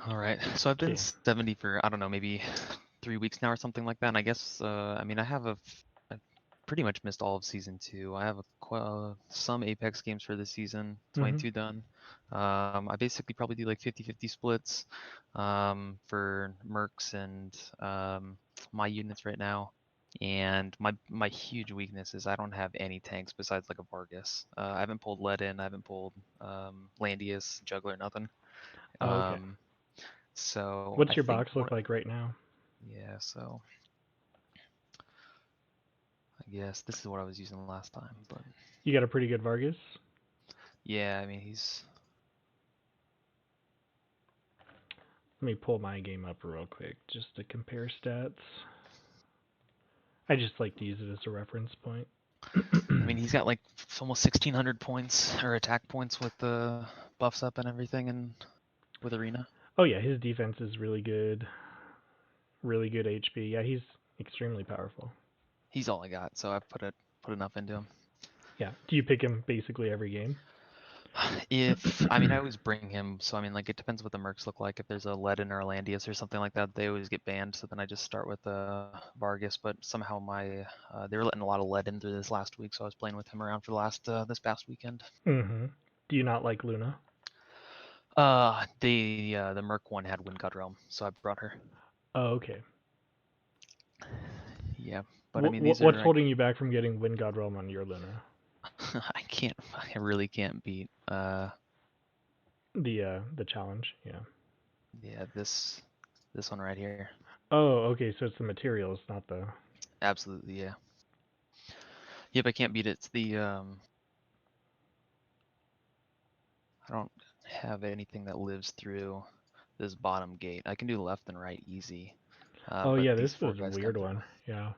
All right. So I've been Okay. 70 for, I don't know, maybe 3 weeks now or something like that. And I guess, I mean, I've pretty much missed all of season 2. I have some Apex games for this season, Mm-hmm. 22 done. I basically probably do like 50-50 splits for mercs and my units right now. And my huge weakness is I don't have any tanks besides like a Vargas. I haven't pulled lead in, I haven't pulled Landius, Juggler, nothing. Oh, okay. Um, so I What's your think box look like right now? yeah, so I guess this is what I was using last time, but You got a pretty good Vargas. yeah, I mean he's Let me pull my game up real quick just to compare stats. I just like to use it as a reference point. I mean he's got like almost 1600 points or attack points with the buffs up and everything and with arena. Oh yeah, his defense is really good HP. Yeah, he's extremely powerful. He's all I got, so I've put enough into him. Yeah. Do you pick him basically every game? If I mean I always bring him, so I mean like it depends what the mercs look like. If there's a Ledin or a Landius or something like that, they always get banned. So then I just start with Vargas. But somehow they were letting a lot of lead in through this last week, so I was playing with him around for the last this past weekend. Mm-hmm. Do you not like Luna? The Merc one had Wind God Realm, so I brought her. Oh, okay. Yeah, but I mean What's holding you back from getting Wind God Realm on your Luna? I really can't beat The challenge, yeah. yeah this one right here. Oh, okay. So it's the materials, not the. Absolutely, yeah. Yep, I can't beat it. It's the I don't have anything that lives through this bottom gate. I can do left and right easy, Oh but yeah, these this four was a guys come weird through. one. Yeah.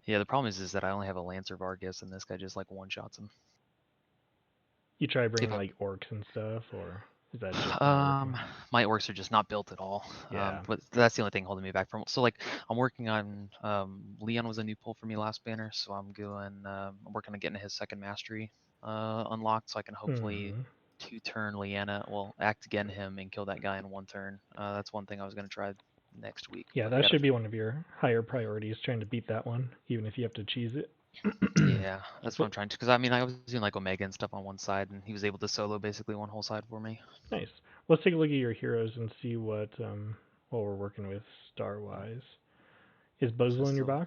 Yeah, the problem is that I only have a Lancer Vargas, and this guy just like one shots him. You try If bringing I'm like orcs and stuff, or is that just not working? My orcs are just not built at all. Yeah. But that's the only thing holding me back from. So like I'm working on Leon was a new pull for me last banner, so I'm working on getting his second mastery unlocked, so I can hopefully Mm-hmm. 2-turn Leanna. Well, act again him and kill that guy in 1 turn. That's one thing I was gonna try next week, Yeah, but I that gotta. should be one of your higher priorities, trying to beat that one, even if you have to cheese it. Yeah, that's what Well, I'm trying to. Because I mean, I was doing like Omega and stuff on one side, and he was able to solo basically one whole side for me. nice. Let's take a look at your heroes and see what we're working with star wise. Is So Buzzle in your still,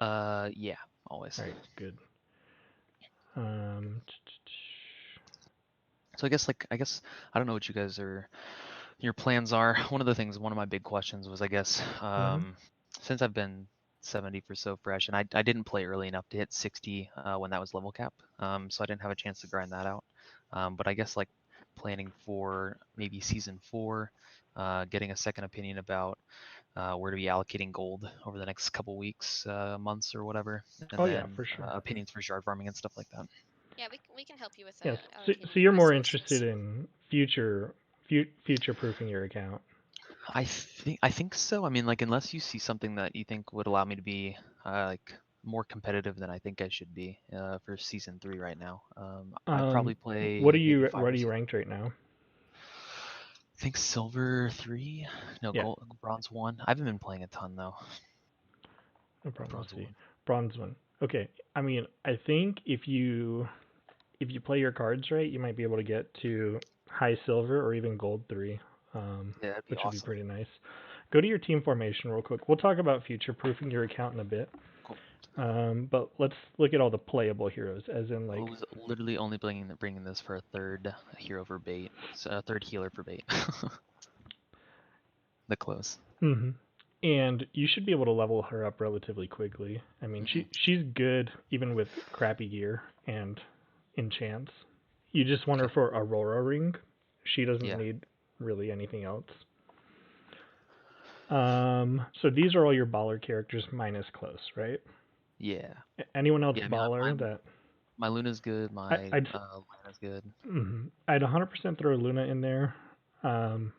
box? yeah, always. All right, good. Um, So I guess I don't know what you guys are your plans are. One of my big questions was I guess mm-hmm. since I've been 70 for so fresh, and I didn't play early enough to hit 60 when that was level cap, so I didn't have a chance to grind that out. But I guess like planning for maybe season 4, getting a second opinion about where to be allocating gold over the next couple weeks, months, or whatever, and Oh yeah, then for sure. opinions for shard farming and stuff like that. Yeah, we can help you with Yes. So allocating you're more interested resources. in future proofing your account. I think so. I mean, like, unless you see something that you think would allow me to be like more competitive than I think I should be for season 3 right now. I'd probably What are play maybe you five what or are you six. ranked right now? I think silver 3, no, Yeah, gold, bronze 1. I haven't been playing a ton though. no problem. Bronze Let's see. 1. Bronze one. Okay. I mean, I think if you play your cards right, you might be able to get to high silver or even gold 3, Yeah, that'd be which would be awesome. pretty nice. Go to your team formation real quick. We'll talk about future proofing your account in a bit. Cool. But let's look at all the playable heroes, as in I like. was literally only bringing this for a third hero for bait, so a third healer for bait. The close. Hmm. And you should be able to level her up relatively quickly. I mean, Hmm. she's good even with crappy gear and enchants. You just want her Okay. for Aurora Ring. She doesn't Yeah. need really anything else. So these are all your baller characters minus close, right? Yeah. Anyone else Yeah. I mean, baller that my Luna's good. I, My I'd Lana's good. I'd 100% throw Luna in there, um,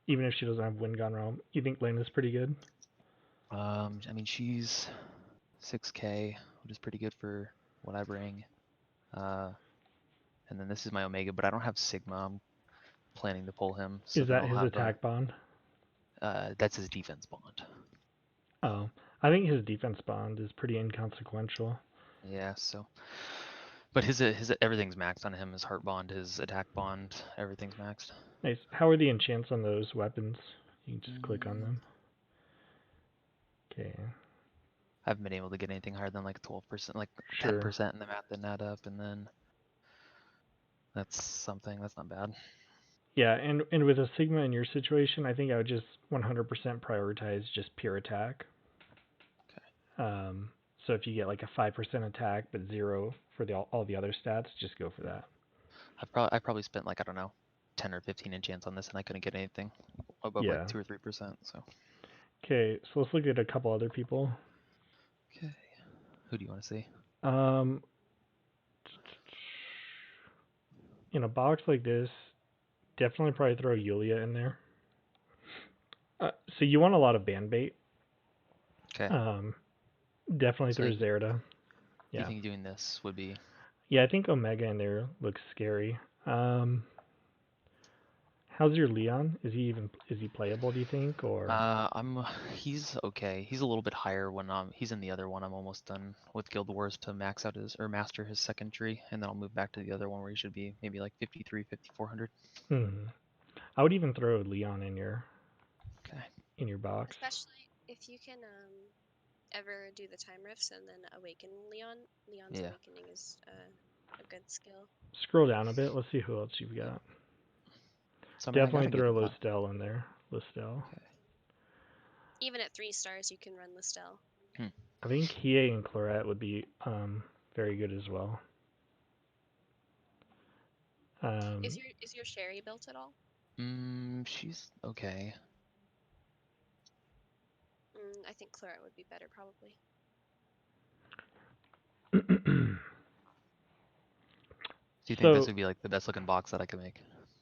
even if she doesn't have Wind Gun Realm. You think Lena's pretty good? I mean, she's 6K, which is pretty good for what I bring. Uh, and then this is my Omega, but I don't have Sigma. planning to pull him. So Is then that I'll his have attack bond? that's his defense bond. Oh, I think his defense bond is pretty inconsequential. Yeah. So, but his everything's maxed on him. His heart bond, his attack bond, everything's maxed. Nice. How are the enchants on those weapons? You can just click on Mm, them. Okay. I haven't been able to get anything higher than like 12%, like Sure. 10% in the math didn't add up, and then that's something. That's not bad. Yeah, and with a Sigma in your situation, I think I would just 100% prioritize just pure attack. Okay. So if you get like a 5% attack but 0 for all the other stats, just go for that. I probably spent like, I don't know, 10 or 15 enchants on this, and I couldn't get anything above Yeah. like 2 or 3%. So. Okay, so let's look at a couple other people. Okay. Who do you want to see? In a box like this, definitely probably throw Yulia in there. So you want a lot of band bait. Okay. Definitely So throw Zerda. you Yeah. think doing this would be? Yeah, I think Omega in there looks scary. How's your Leon? Is he playable, do you think, or? He's okay. He's a little bit higher when he's in the other one. I'm almost done with Guild Wars to max out his or master his second tree, and then I'll move back to the other one where he should be maybe like 53, 5400. I would even throw Leon in your Okay. box. Especially if you can ever do the time rifts and then awaken Leon. Leon's Yeah. awakening is a good skill. Scroll down a bit. Let's see who else you've got. So I mean, I Definitely gotta throw get Listel in there. Listel. Okay. Even at 3 stars, you can run Listel. I think Hiei and Claret would be very good as well. Is your Sherry built at all? She's okay. I think Claret would be better probably. Do you think this would be like the best looking box that I could make?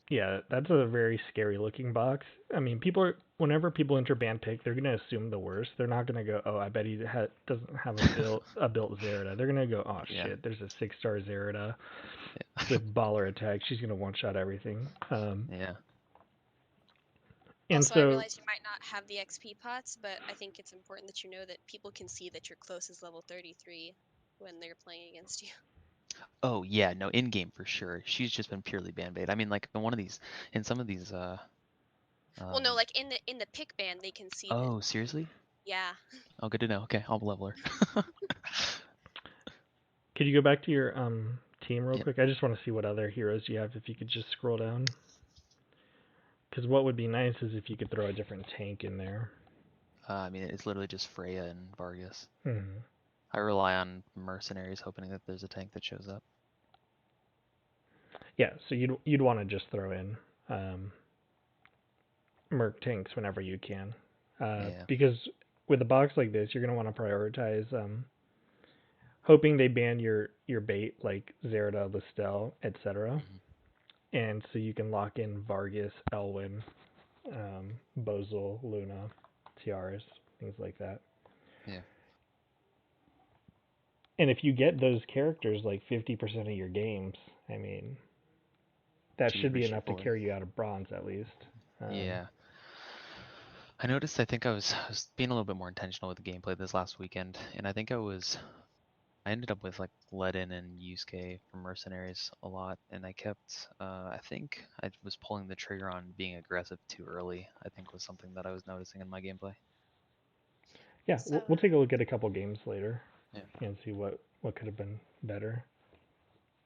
Yeah, that's a very scary looking box. I mean, whenever people enter band pick, they're gonna assume the worst. They're not gonna go, oh, I bet he doesn't have a built Zerida. They're gonna go, oh Yeah. shit, there's a 6-star Zerida Yeah. with baller attack. She's gonna one shot everything. Yeah. And also, so I realize you might not have the XP pots, but I think it's important that you know that people can see that your close is level 33 when they're playing against you. Oh yeah, no, in game for sure. She's just been purely band bait. I mean, like in some of these. Well, no, like in the pick band, they can see that. Oh, seriously? Yeah. Oh, good to know. Okay, I'll level her. could you go back to your team real Yep. quick? I just want to see what other heroes you have. If you could just scroll down. Because what would be nice is if you could throw a different tank in there. I mean, it's literally just Freya and Vargas. Hmm. I rely on mercenaries, hoping that there's a tank that shows up. Yeah, so you'd want to just throw in merc tanks whenever you can, Yeah. because with a box like this, you're gonna want to prioritize hoping they ban your bait like Zerda, Listel, etc. And so you can lock in Vargas, Elwyn, Bozil, Luna, Tiaras, things like that. Yeah. And if you get those characters like 50% of your games, I mean, that should be enough to carry you out of bronze at least. Yeah. I noticed. I think I was being a little bit more intentional with the gameplay this last weekend, and I think I ended up with like Ledin and Yusuke from mercenaries a lot, and I kept. I think I was pulling the trigger on being aggressive too early. I think was something that I was noticing in my gameplay. Yeah, So, we'll take a look at a couple games later. Yeah. And see what could have been better.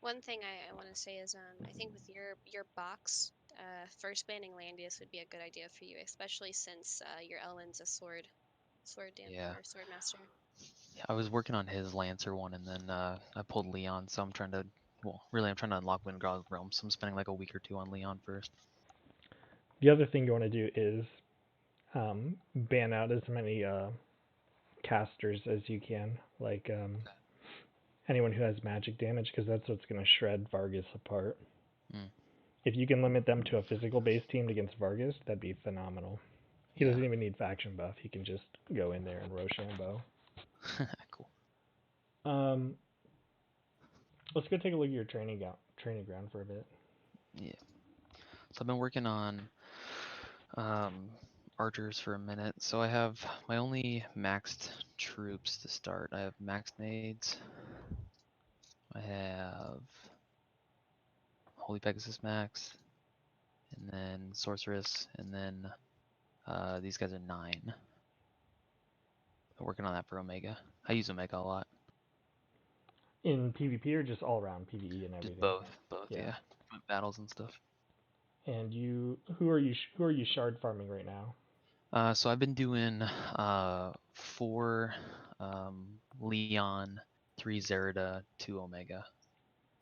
one thing I want to say is I think with your box, first banning Landius would be a good idea for you, especially since your Ellen's a sword Yeah. or sword master. I was working on his Lancer one, and then I pulled Leon, so I'm trying to. Well, really, I'm trying to unlock Windgrad Realm, so I'm spending like a week or two on Leon first. The other thing you want to do is ban out as many casters as you can, like anyone who has magic damage, because that's what's going to shred Vargas apart. If you can limit them to a physical based team against Vargas, that'd be phenomenal. He doesn't even need faction buff. He can just go in there and Rochambeau. Cool. Let's go take a look at your training ground for a bit. Yeah. So I've been working on archers for a minute. So I have my only maxed troops to start. I have maxed nades. I have Holy Pegasus max, and then Sorceress, and then these guys are 9. I'm working on that for Omega. I use Omega a lot. In PvP or just all around PvE and Just everything? both, Yeah. yeah. Battles and stuff. And who are you shard farming right now? So I've been doing 4 Leon, 3 Zerida, 2 Omega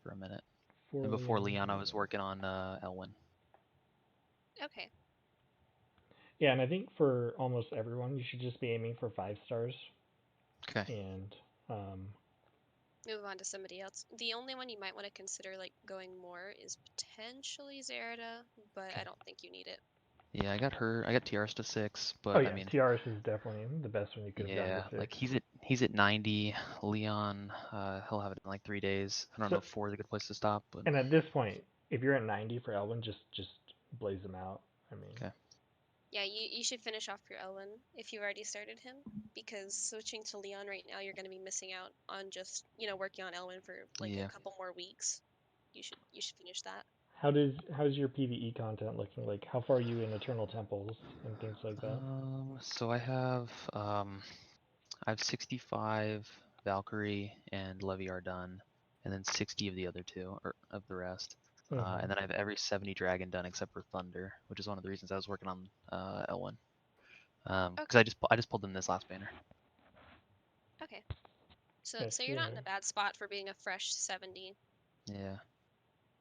for a minute. For And before Leon. Leon, I was working on Elwyn. Okay. Yeah, and I think for almost everyone, you should just be aiming for 5 stars. Okay. And Move on to somebody else. The only one you might want to consider like going more is potentially Zerida, but I don't think you need it. Yeah, I got her. I got TRs to 6, oh but yeah, I mean, TRS is definitely the best one you could have gotten yeah, to 6. like he's at 90. Leon, he'll have it in like 3 days. I don't know So if 4 is a good place to stop, but and at this point, if you're at 90 for Elwyn, just blaze them out. I mean, okay. Yeah, you should finish off your Elwyn if you already started him, because switching to Leon right now, you're going to be missing out on just, working on Elwyn for like a Yeah. couple more weeks. You should finish that. how's your PvE content looking? Like, how far are you in Eternal Temples and things like that? So I have 65 Valkyrie and Leviar done, and then 60 of the other two, or of the rest. And then I have every 70 dragon done except for Thunder, which is one of the reasons I was working on Elwyn. Because Okay. I just pulled in this last banner. Okay. So Yeah, so you're not in a sure. bad spot for being a fresh 70. Yeah.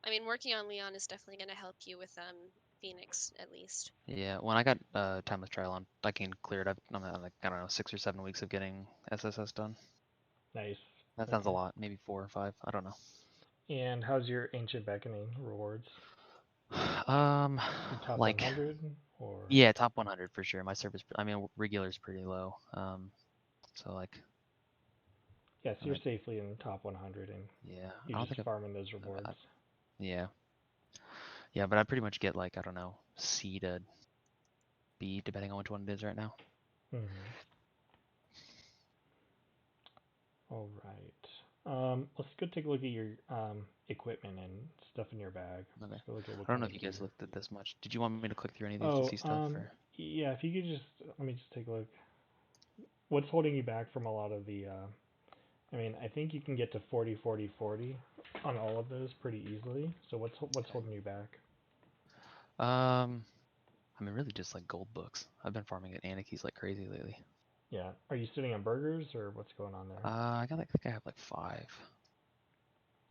I mean, working on Leon is definitely going to help you with Phoenix at least. Yeah, when I got Timeless Trial on, I can clear it up. I'm at like, I don't know, 6 or 7 weeks of getting SSS done. Nice. That sounds a Okay. lot, maybe 4 or 5. I don't know. And how's your Ancient Beckoning rewards? Um, Your top like 100 or yeah, top 100 for sure. My service, I mean, regular's pretty low. So like, yes, I you're mean, safely in the top 100 and yeah, you're I don't just think farming those I've rewards. yeah, yeah, but I pretty much get like, I don't know, C to B depending on which one it is right now. Mm-hmm. All right. Let's go take a look at your equipment and stuff in your bag. Okay. Let's go look at what I don't kind know of if you guys gear. looked at this much. Did you want me to click through any of these to Oh, see stuff or? yeah, if you could just let me just take a look. What's holding you back from a lot of the I mean, I think you can get to 40 40 40 on all of those pretty easily. So what's Okay. holding you back? I mean, really just like gold books. I've been farming at Anarchies like crazy lately. Yeah. Are you sitting on burgers or what's going on there? I think I have like 5.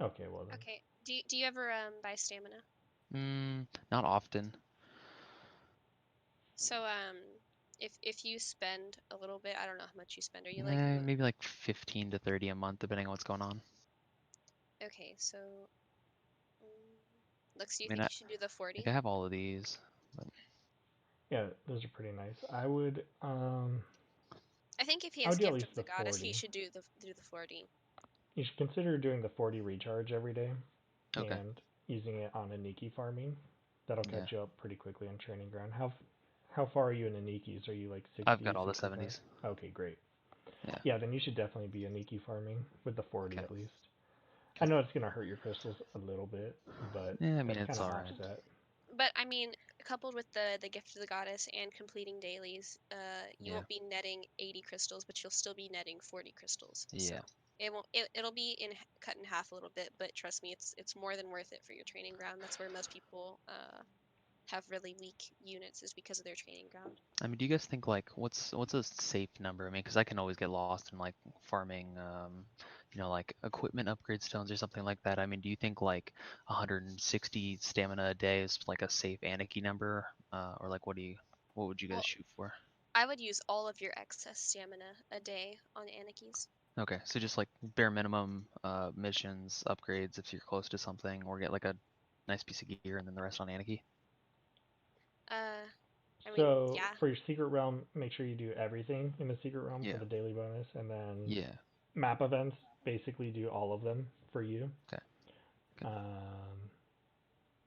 Okay, well then. Okay. Do you ever buy stamina? Not often. So if you spend a little bit, I don't know how much you spend. Are you like Maybe like 15 to 30 a month, depending on what's going on. okay, so Lux, do I you mean, think you should do the like 40? I have all of these, but Yeah, those are pretty nice. I think if he I has would do at Gift of least the the Goddess, he 40. should do the 40. You should consider doing the 40 recharge every day okay. and using it on Aniki farming. That'll Yeah, catch you up pretty quickly on training ground. How far are you in Anikis? Are you like I've got 60, all the 65? 70s. Okay, great. Yeah. Yeah, then you should definitely be Aniki farming with the 40 Okay. at least. I Okay. know it's gonna hurt your crystals a little bit, but Yeah, I mean that's kind it's of all right. offset. But I mean, coupled with the Gift of the Goddess and completing dailies, you Yeah. won't be netting 80 crystals, but you'll still be netting 40 crystals. So Yeah. it won't it'll be cut in half a little bit, but trust me, it's more than worth it for your training ground. That's where most people have really weak units is because of their training ground. I mean, do you guys think like what's a safe number? I mean, because I can always get lost in like farming, like equipment upgrade stones or something like that. I mean, do you think like 160 stamina a day is like a safe Anarchy number, or like what would you guys Well, shoot for? I would use all of your excess stamina a day on Anarchies. Okay, so just like bare minimum missions, upgrades if you're close to something, or get like a nice piece of gear and then the rest on Anarchy. Uh, I mean, So yeah. for your secret realm, make sure you do everything in the secret realm for Yeah. the daily bonus, and then Yeah. map events basically do all of them for you. Okay. Okay. Um,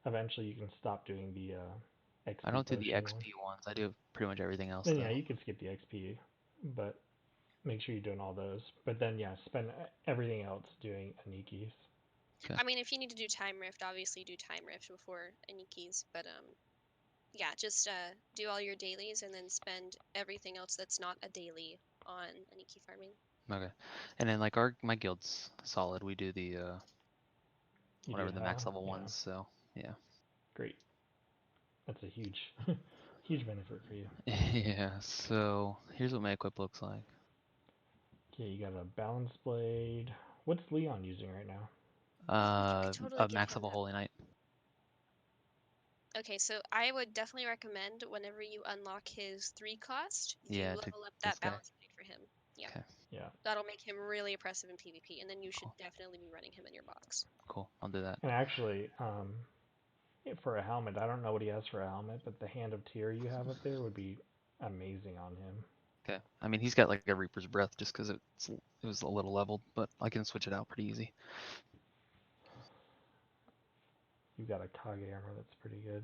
eventually you can stop doing the I XP don't do the potion one. XP ones. I do pretty much everything else Then yeah, though. you can skip the XP, but make sure you're doing all those. But then yeah, spend everything else doing Anikis. Okay. I mean, if you need to do time rift, obviously do time rift before any keys. But yeah, just do all your dailies and then spend everything else that's not a daily on any key farming. Okay. And then like my guild's solid. We do the You do whatever the max level yeah, ones. So yeah. great. That's a huge, huge benefit for you. Yeah. So here's what my equip looks like. Okay, you got a balance blade. What's Leon using right now? You could totally A give max him level that. Holy Knight. Okay, so I would definitely recommend whenever you unlock his 3 cost, you Yeah, to level up this that guy. balance blade for him. Yeah, Okay. Yeah, that'll make him really oppressive in PvP, and then you should Cool. definitely be running him in your box. Cool. I'll do that. and actually, for a helmet, I don't know what he has for a helmet, but the Hand of Tyr you have up there would be amazing on him. Okay. I mean, he's got like a Reaper's Breath just because it was a little leveled, but I can switch it out pretty easy. You've got a Kage armor that's pretty good.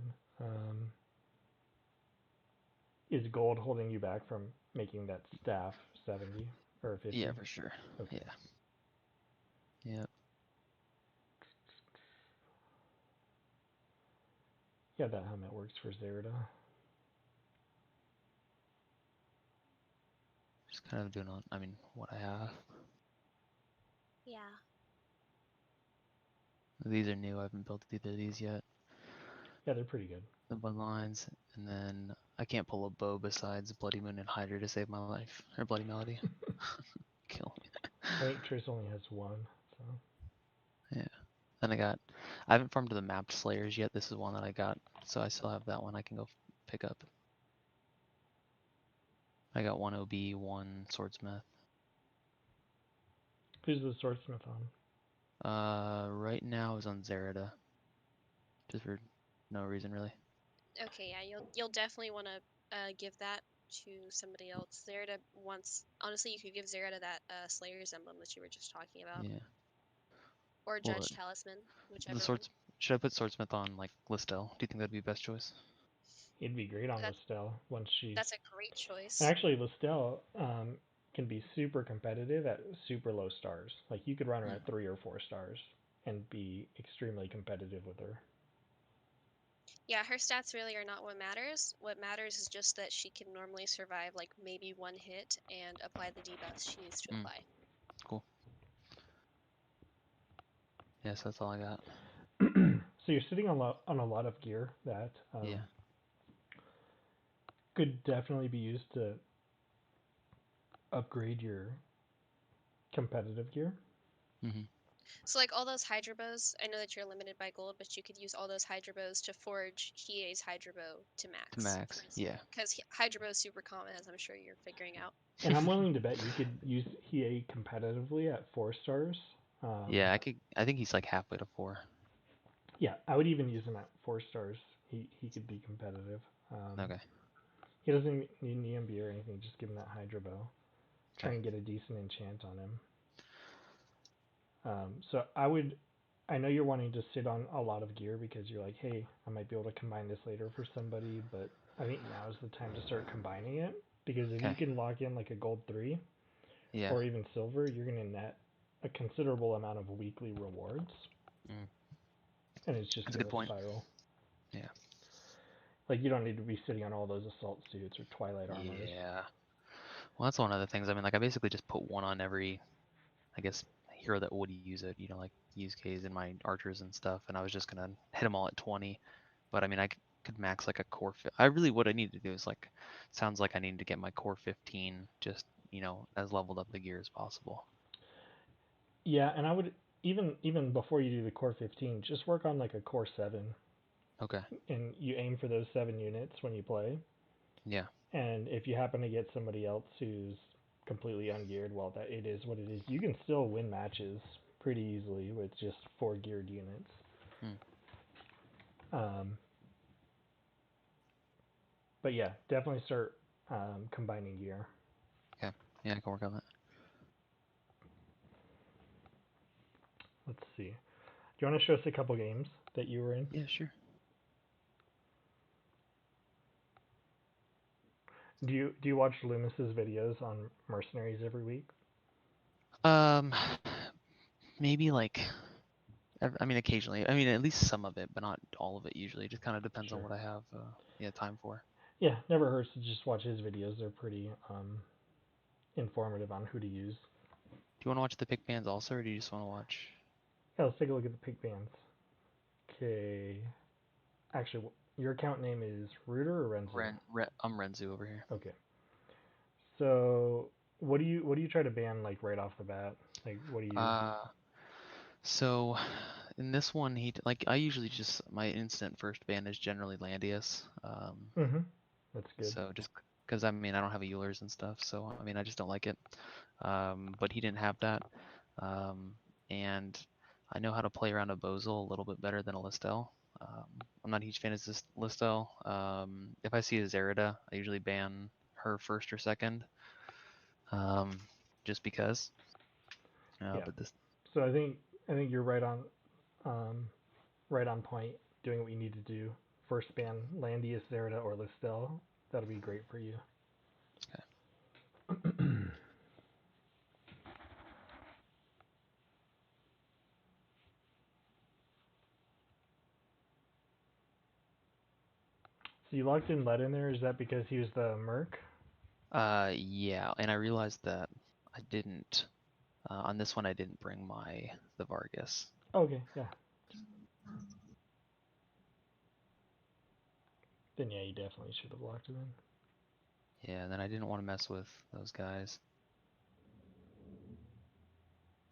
Is gold holding you back from making that staff 70 or 50? Yeah, for sure. Okay. Yeah. Yeah. Yeah, that helmet works for Zerida. Just kind of doing on. I mean, what I have. Yeah. These are new. I haven't built either of these yet. Yeah, they're pretty good. The bloodlines, and then I can't pull a bow besides Bloody Moon and Hydra to save my life, or Bloody Melody. Kill me. I think Triss only has one, so. Yeah. Then I haven't farmed to the mapped Slayers yet. This is one that I got, so I still have that one I can go pick up. I got one OB, one Swordsmith. Who's the swordsmith on? Right now is on Zerida, just for no reason really. Okay, yeah, you'll definitely want to give that to somebody else. Zerida wants, honestly, you could give Zerida that Slayer's emblem that you were just talking about, Yeah. or Well, Judge Talisman, the whichever one. swords. Should I put Swordsmith on like Listel? Do you think that'd be best choice? He'd be great on That's Listel once she's. that's a great And choice. actually, Listel can be super competitive at super low stars. Like you could run her Mm. at 3 or 4 stars and be extremely competitive with her. Yeah, her stats really are not what matters. What matters is just that she can normally survive like maybe one hit and apply the debuffs she needs to Mm. apply. Cool. Yes, that's all I got. So you're sitting on a lot of gear that Yeah. could definitely be used to upgrade your competitive gear. Mm-hmm. So like all those Hydra bows, I know that you're limited by gold, but you could use all those Hydra bows to forge Hiei's Hydra bow to To max, for max. instance. Yeah. Because Hydra bow is super common, as I'm sure you're figuring out. And I'm willing to bet you could use Hiei competitively at 4 stars. Yeah, I could. I think he's like halfway to 4. Yeah, I would even use him at 4 stars. He could be competitive. Okay. He doesn't need an EMB or anything. Just give him that Hydra bow. Try Okay. and get a decent enchant on him. So I would. I know you're wanting to sit on a lot of gear because you're like, hey, I might be able to combine this later for somebody, but I think now is the time to start combining it because if you Okay. can lock in like a gold 3 Yeah. or even silver, you're gonna net a considerable amount of weekly rewards, Mm. and it's just That's a good gonna point. spiral. Yeah. Like you don't need to be sitting on all those assault suits or twilight armors. Yeah. Well, that's one of the things. I mean, like I basically just put one on every, I guess, hero that would use it. You know, like use K's in my archers and stuff, and I was just gonna hit them all at 20. But I mean, I could max like a core. I really what I need to do is like, sounds like I need to get my core 15 just as leveled up the gear as possible. Yeah, and I would even before you do the core 15, just work on like a core 7, Okay. and you aim for those 7 units when you play. Yeah. And if you happen to get somebody else who's completely ungeared, well, that it is what it is. You can still win matches pretty easily with just 4 geared units. Hmm. Um, but yeah, definitely start combining gear. Okay. Yeah, I can work on that. Let's see. Do you want to show us a couple games that you were in? Yeah, sure. Do you watch Loomis's videos on mercenaries every week? Um, maybe like, I mean, occasionally. I mean, at least some of it, but not all of it usually. It just kind of depends on Sure. what I have, yeah, time for. Yeah, never hurts to just watch his videos. They're pretty informative on who to use. Do you want to watch the pick bands also, or do you just want to watch Yeah, let's take a look at the pick bands. Okay. Actually, your account name is Rooter or Renzu? I'm Renzu over here. Okay. So, what do you try to ban like right off the bat? Like, what do you? So in this one, like I usually just my instant first ban is generally Landius. Mm-hmm. That's good. So just because I mean I don't have a Eulers and stuff, so I mean I just don't like it. But he didn't have that, um, and I know how to play around a Bozil a little bit better than a Listel. I'm not a huge fan of this Listel. If I see a Zerida, I usually ban her first or second, um, just because. Yeah. But this, So I think you're um right on point doing what you need to do. First ban Landius, Zerida, or Listel. That'll be great for you. okay. So you locked in Led in there. Is that because he was the Merc? Yeah, and I realized that I didn't on this one I didn't bring the Vargas. Okay, yeah. Then yeah, you definitely should have locked him in. Yeah, and then I didn't want to mess with those guys.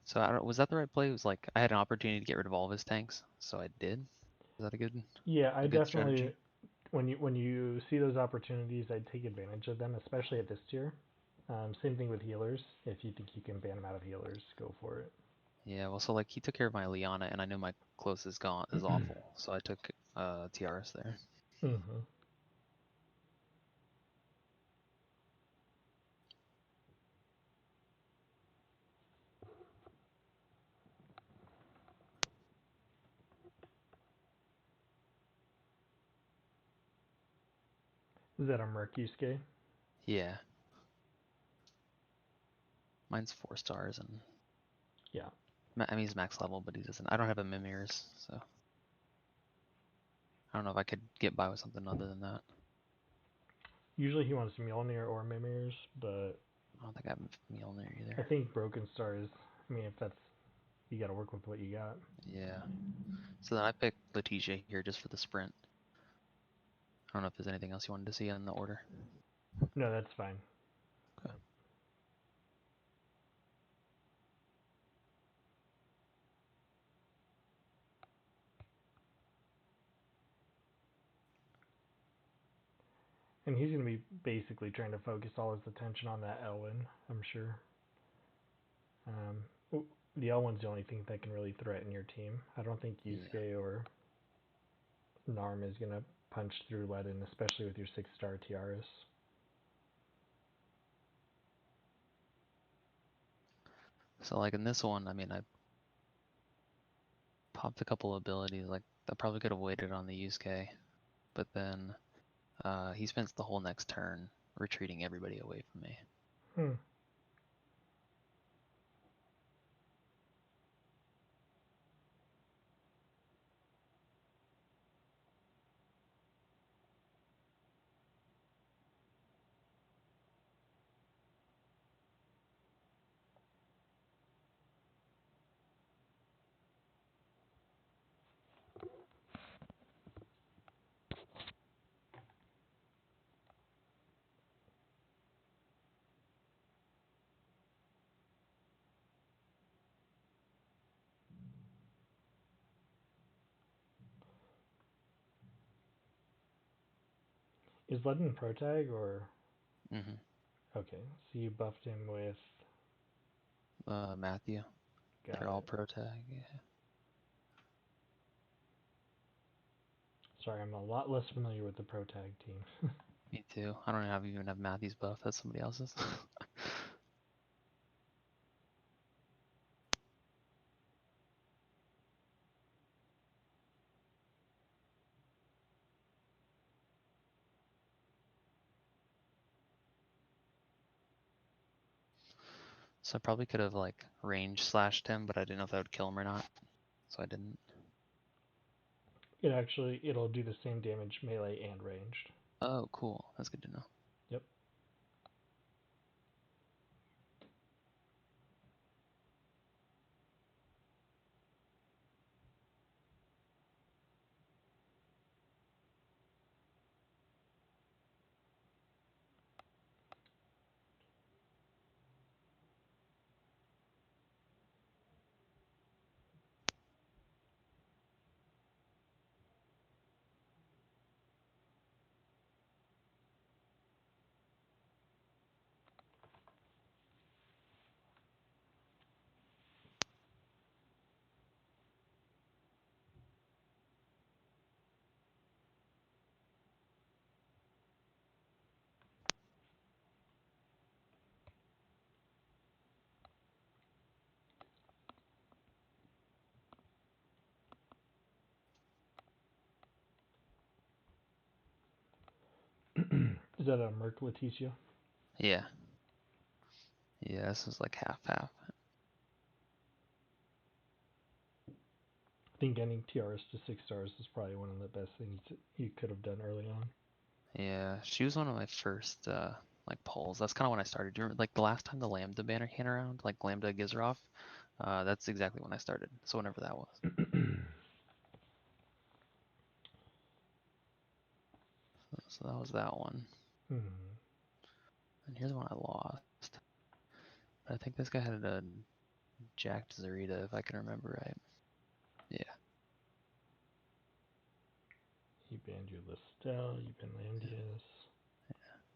So I don't, was that the right play? It was like I had an opportunity to get rid of all of his tanks, so I did. Is that Yeah, I a good definitely strategy? when you see those opportunities, I'd take advantage of them, especially at this tier. Same thing with healers. If you think you can ban them out of healers, go for it. Yeah, well, so like he took care of my Liana, and I know my close is awful, so I took TRS there. Mm-hmm. Is that a Mercusuke? Yeah, mine's 4 stars, and Yeah. I mean he's max level, but he doesn't. I don't have a Mimirs, so I don't know if I could get by with something other than that. Usually he wants Mjolnir or Mimirs, but I don't think I have Mjolnir I either. think Broken Star is. I mean, if that's you got to work with what you got. Yeah. So then I picked Letitia here just for the sprint. I don't know if there's anything else you wanted to see in the order. No, that's fine. Okay. And he's going to be basically trying to focus all his attention on that Elwyn, I'm sure. The Elwyn's the only thing that can really threaten your team. I don't think Yeah. Yusuke or Narm is going to punch through Ledin, especially with your 6-star Tiaras. So like in this one, I mean, I popped a couple abilities. Like I probably could have waited on the Yusuke, but then he spends the whole next turn retreating everybody away from me. Hmm. Is Ledin Protag or. Mm-hmm. Okay, so you buffed him with. Matthew, Got they're all it. pro tag. Yeah. Sorry, I'm a lot less familiar with the Protag team. Me too. I don't even have Matthew's buff. That's somebody else's. So I probably could have like range slashed him, but I didn't know if that would kill him or not. So I didn't. It'll do the same damage melee and ranged. Oh, cool. That's good to know. Yep. Is that a Merc Leticia? Yeah. Yeah, this is like half-half. I think getting TRS to 6 stars is probably one of the best things you could have done early on. Yeah, she was one of my first like polls. That's kind of when I started. Do you remember, like the last time the Lambda banner came around, like Lambda Gizroff? That's exactly when I started. So whenever that was. So that was that one. Hmm. And here's one I lost. But I think this guy had a jacked Zarita, if I can remember right. Yeah. You banned your Listel, you banned Landius.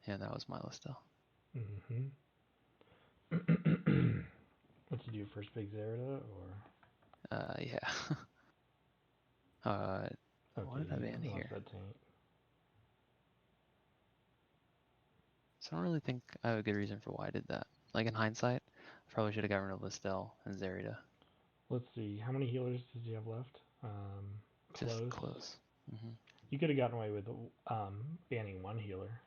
Yeah, that was my Listel. Mm-hmm. What did you do, first big Zerida, or? Yeah. What Okay, did I you ban lost here? that tank. So I don't really think I have a good reason for why I did that. Like in hindsight, I probably should have gotten rid of Listel and Zarita. Let's see, how many healers does he have left? Just Close. close. You could have gotten away with banning one healer.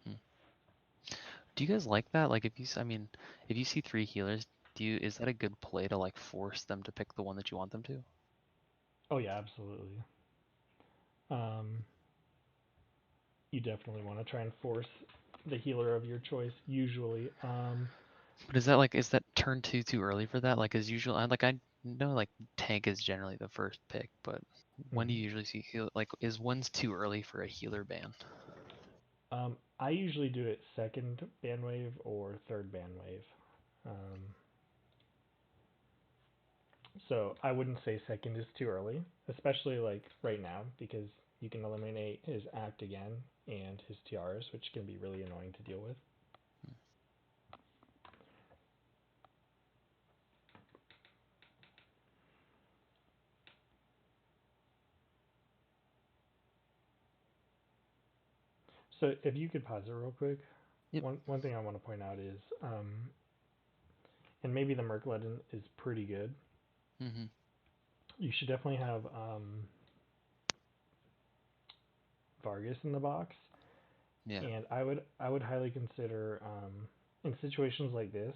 Do you guys like that? Like if you, I mean, if you see 3 healers, is that a good play to like force them to pick the one that you want them to? Oh yeah, absolutely. You definitely want to try and force the healer of your choice. Usually, But is that turn 2 too early for that? Like as usual, I know like tank is generally the first pick, but when do you usually see heal? Like is one's too early for a healer ban? I usually do it second ban wave or third ban wave. So I wouldn't say second is too early, especially like right now, because you can eliminate his act again and his TRs, which can be really annoying to deal with. So if you could pause it real quick. Yep. One thing I want to point out is, and maybe the Merkledin is pretty good. Mm-hmm. You should definitely have Vargas in the box. Yeah. And I would highly consider in situations like this,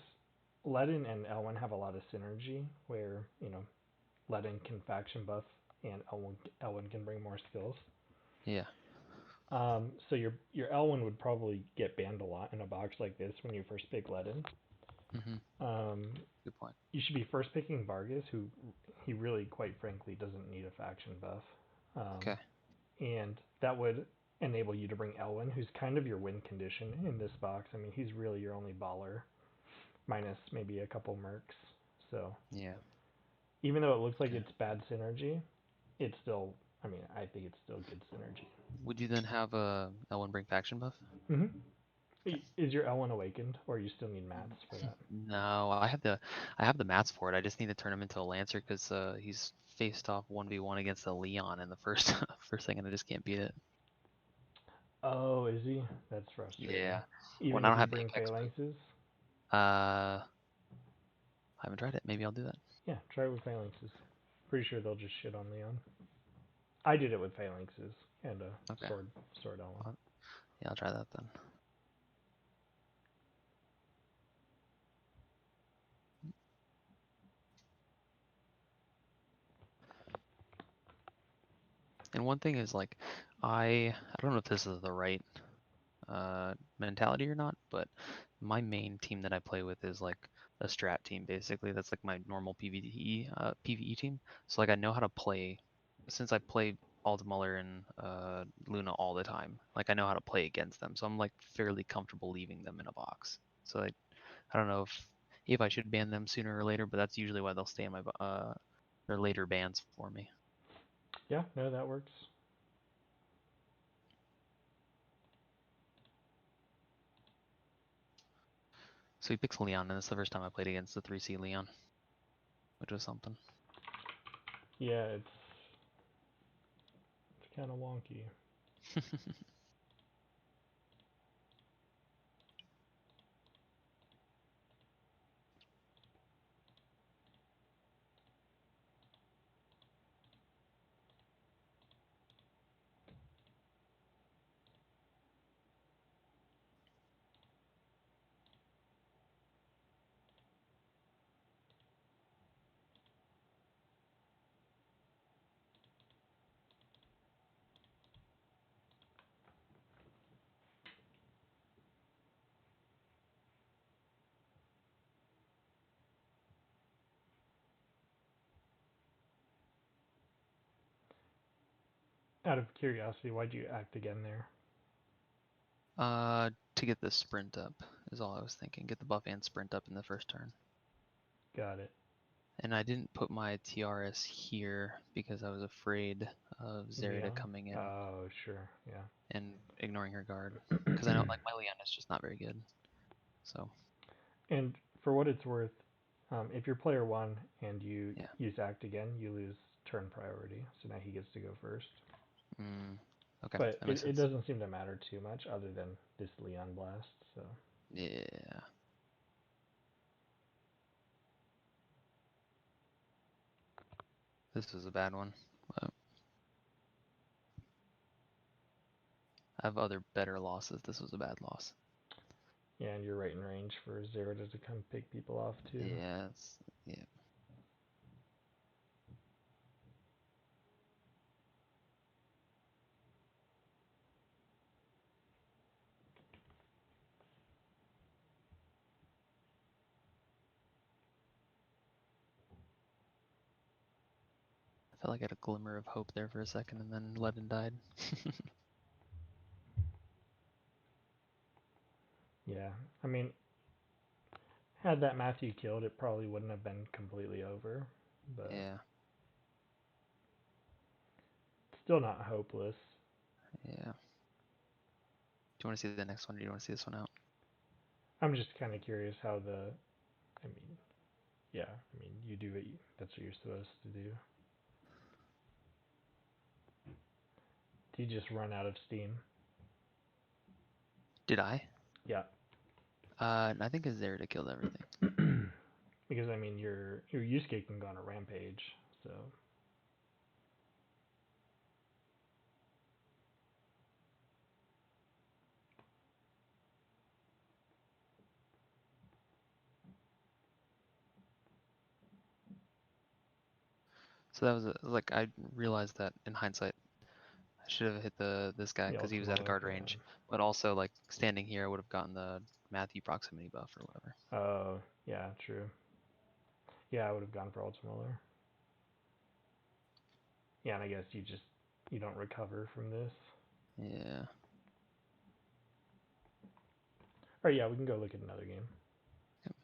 Ledin and Elwyn have a lot of synergy where, Ledin can faction buff and Elwyn can bring more skills. Yeah. So your Elwyn would probably get banned a lot in a box like this when you first pick Ledin. Mm-hmm. Good point. You should be first picking Vargas, who he really, quite frankly, doesn't need a faction buff. Okay. And that would enable you to bring Elwyn, who's kind of your win condition in this box. I mean, he's really your only baller, minus maybe a couple mercs. So Yeah. even though it looks like Okay. it's bad synergy, it's still, I mean, I think it's still good synergy. Would you then have a L1 bring faction buff? Mm-hmm. Okay. Is your Elwyn awakened, or you still need mats for that? No, I have the mats for it. I just need to turn him into a Lancer because he's faced off 1v1 against a Leon in the first first thing, and I just can't beat it. Oh, is he? That's frustrating. Yeah. Even When I if don't you have the bring Apex buff. phalanxes? I haven't tried it. Maybe I'll do that. Yeah, try it with phalanxes. Pretty sure they'll just shit on Leon. I did it with phalanxes and a Okay. sword Elwyn. Yeah, I'll try that then. And one thing is like, I don't know if this is the right mentality or not, but my main team that I play with is like a strat team basically. That's like my normal PvE team. So like I know how to play since I play Altmuller and Luna all the time. Like I know how to play against them. So I'm like fairly comfortable leaving them in a box. So I don't know if I should ban them sooner or later, but that's usually why they'll stay in my their later bans for me. Yeah, no, that works. So he picks Leon, and it's the first time I played against the 3C Leon, which was something. Yeah, it's kind of wonky. Out of curiosity, why'd you act again there? To get the sprint up is all I was thinking. Get the buff and sprint up in the first turn. Got it. And I didn't put my TRS here because I was afraid of Zerida Leon? coming in Oh, sure, yeah. and ignoring her guard. Because I know like my Leon is just not very good. So And for what it's worth, if you're player one and you yeah. use act again, you lose turn priority. So now he gets to go first. Okay, But that makes it sense. doesn't seem to matter too much other than this Leon blast. So Yeah. This was a bad one. I have other better losses. This was a bad loss. yeah, and you're right in range for Zerida to come pick people off too. Yeah, yeah. I felt like I had a glimmer of hope there for a second, and then Ledin died. Yeah, I mean, had that Matthew killed, it probably wouldn't have been completely over, but Yeah, still not hopeless. yeah. Do you want to see the next one, or do you want to see this one out? I'm just kind of curious how I mean, yeah, I mean, you do that's what you're supposed to do. Do you just run out of steam? Did I? Yeah. I think it's there to kill everything. Because I mean, your Yusuke can go on a rampage, so So that was like I realized that in hindsight, I should have hit this guy the because he was out of ultimate. guard range. But also like standing here, I would have gotten the Matthew proximity buff or whatever. Oh, yeah, true. Yeah, I would have gone for Ultimuller. Yeah, and I guess you don't recover from this. Yeah. Or yeah, we can go look at another game. Yep.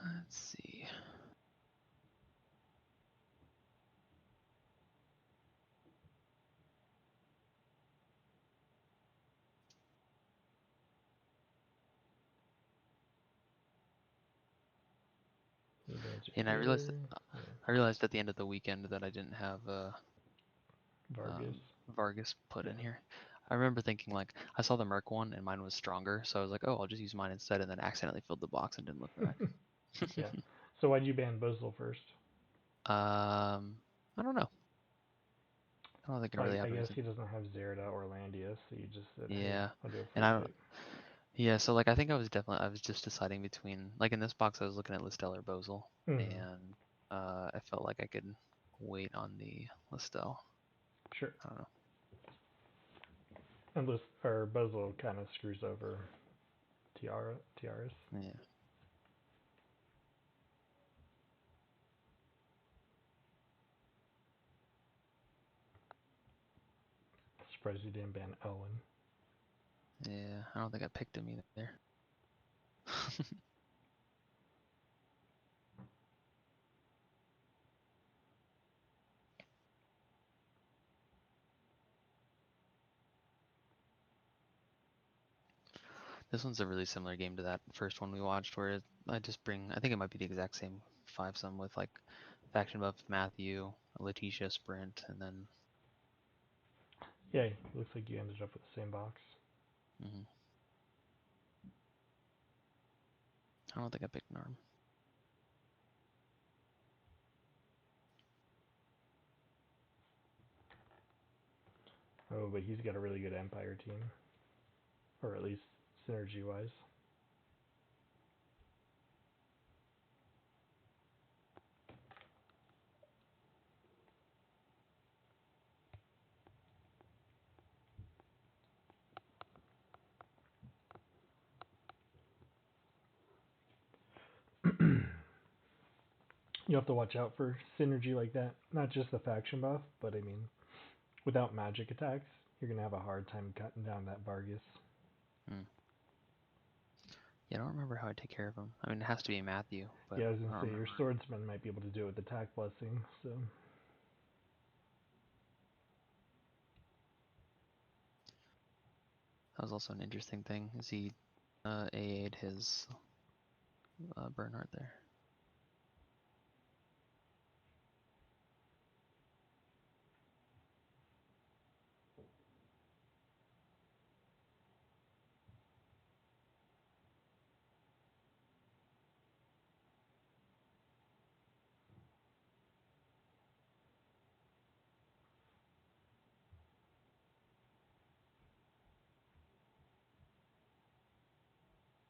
Let's see. And Yeah. I realized at the end of the weekend that I didn't have Vargas. Vargas put in Yeah. here. I remember thinking like I saw the Merc one and mine was stronger, so I was like, oh, I'll just use mine instead, and then accidentally filled the box and didn't look back. Yeah. So why'd you ban Bozel first? I don't know. I don't think I Well, really I have a guess reason. he doesn't have Zerida or Landia, so you just said, hey, Yeah, I'll do a and free I don't. pick. Yeah, so like I think I was just deciding between like in this box I was looking at Listel or Bozel, Hmm. and I felt like I could wait on the Listel. Sure. I don't know. And Buzzle kind of screws over Tiaras. Yeah. Surprised you didn't ban Owen. Yeah, I don't think I picked him either. This one's a really similar game to that first one we watched, where I just bring, I think it might be the exact same 5-sum with like faction buff Matthew, Letitia Sprint, and then. Yeah, looks like you ended up with the same box. I don't think I picked Norm. Oh, but he's got a really good Empire team. Or at least synergy-wise. You have to watch out for synergy like that. Not just the faction buff, but I mean, without magic attacks, you're going to have a hard time cutting down that Vargas. Yeah, I don't remember how I take care of him. I mean, it has to be Matthew, but Yeah, I was going I to don't say, remember. your swordsman might be able to do it with attack blessing, so... That was also an interesting thing, is he AA'd his Bernhardt there.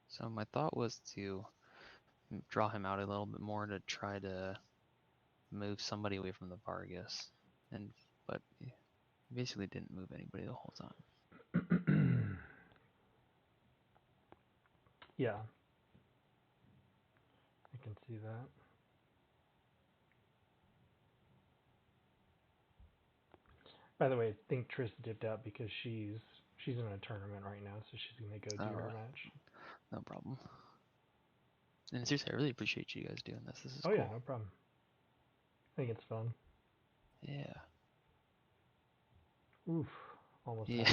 So my thought was to draw him out a little bit more to try to move somebody away from the Vargas, but he basically didn't move anybody the whole time. Yeah. I can see that. By the way, I think Triss dipped out because she's in a tournament right now, so she's going to go do her match. No problem. And seriously, I really appreciate you guys doing this. This is cool. cool. Yeah, no problem. I think it's fun. Yeah. Oof, almost Yeah.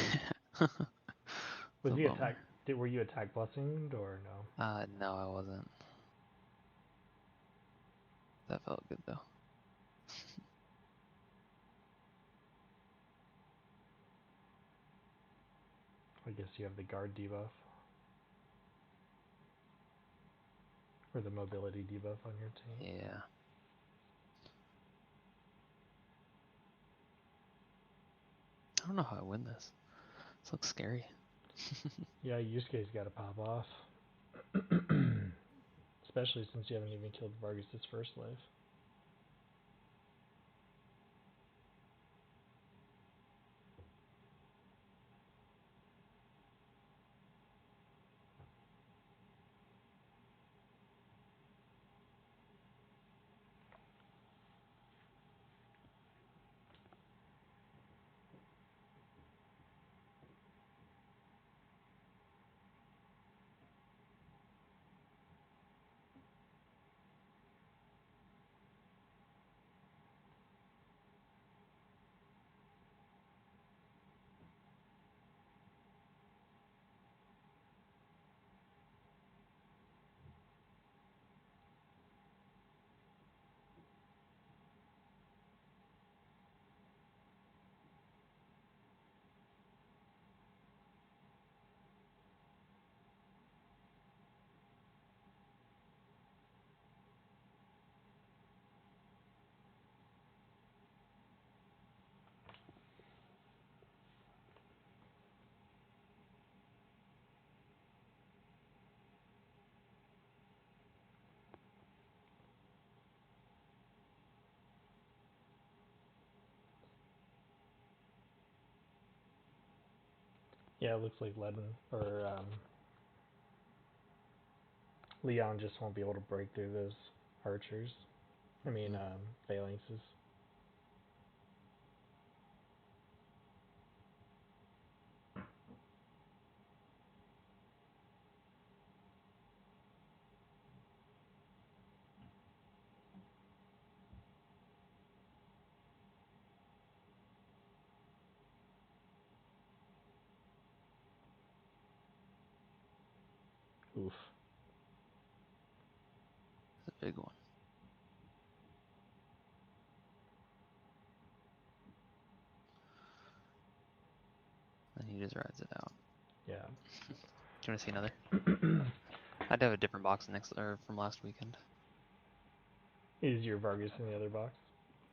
Was he attack? Were you attack blessing or no? No, I wasn't. That felt good though. I guess you have the guard debuff. Or the mobility debuff on your team. Yeah. I don't know how I win this. This looks scary. Yeah, Yusuke's got to pop off. Especially since you haven't even killed Vargas' first life. Yeah, it looks like Ledin or Leon just won't be able to break through those archers. I mean, phalanxes. Oof. It's a big one. And he just rides it out. Yeah. Do you want to see another? I'd have a different box next or from last weekend. Is your Vargas in the other box?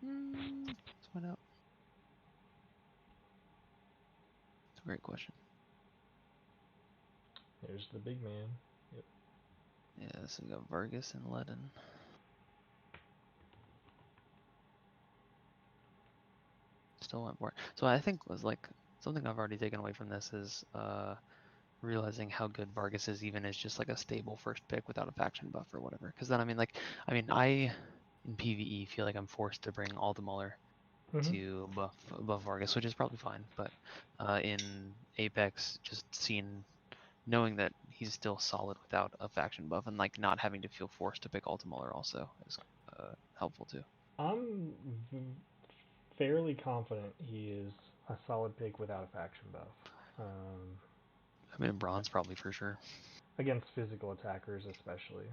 Let's find out. It's a great question. There's the big man. Yep. Yeah, so we got Vargas and Ledin. Still went for it. So I think was like something I've already taken away from this is realizing how good Vargas is even as just like a stable first pick without a faction buff or whatever. Because then I in PvE feel like I'm forced to bring Aldemuller to buff Vargas, which is probably fine. But in Apex, just knowing that he's still solid without a faction buff and like not having to feel forced to pick Altemuller also is helpful too. I'm fairly confident he is a solid pick without a faction buff. I mean, in bronze probably for sure. Against physical attackers especially.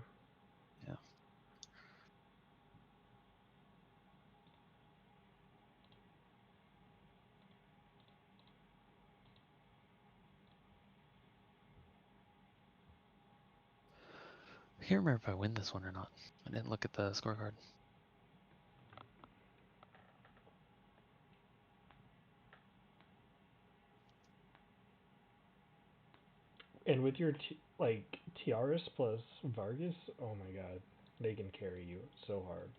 Yeah. I can't remember if I win this one or not. I didn't look at the scorecard. And with your Tiaras plus Vargas, oh my god, they can carry you so hard.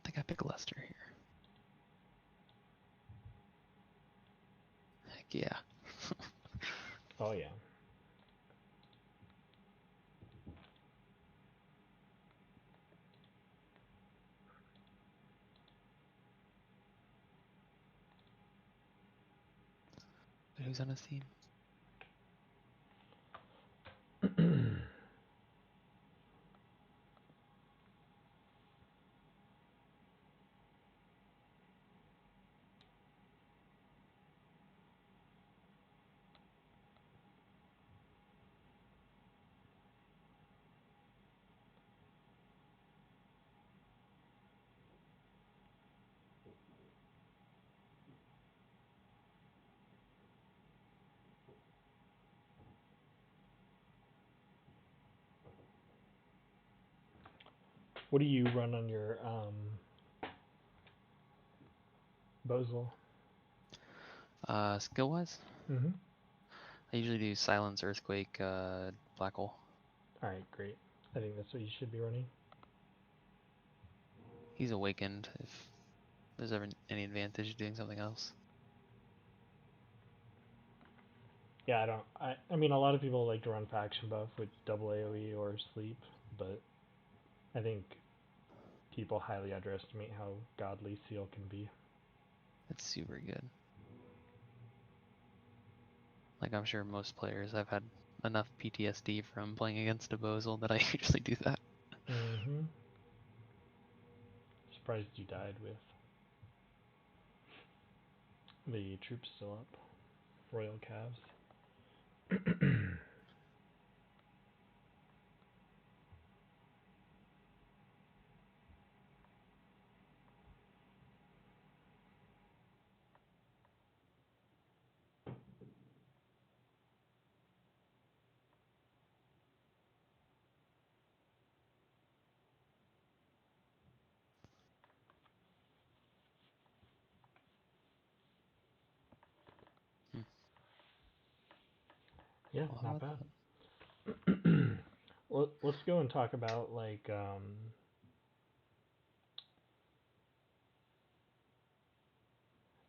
I think I picked Lester here. Heck yeah. Oh yeah. Who's on his team? What do you run on your Bosel? Skill wise? Mm-hmm. I usually do Silence, Earthquake, Black Hole. Alright, great. I think that's what you should be running. He's awakened if there's ever any advantage doing something else. Yeah, I mean, a lot of people like to run faction buff with double AoE or sleep, but I think people highly underestimate how godly Seal can be. It's super good. Like I'm sure most players, I've had enough PTSD from playing against a Bozal that I usually do that. Mm-hmm. Surprised you died with the troops still up. Royal Calves. Hmm. Yeah, Well, how not about bad. Let's go and talk about like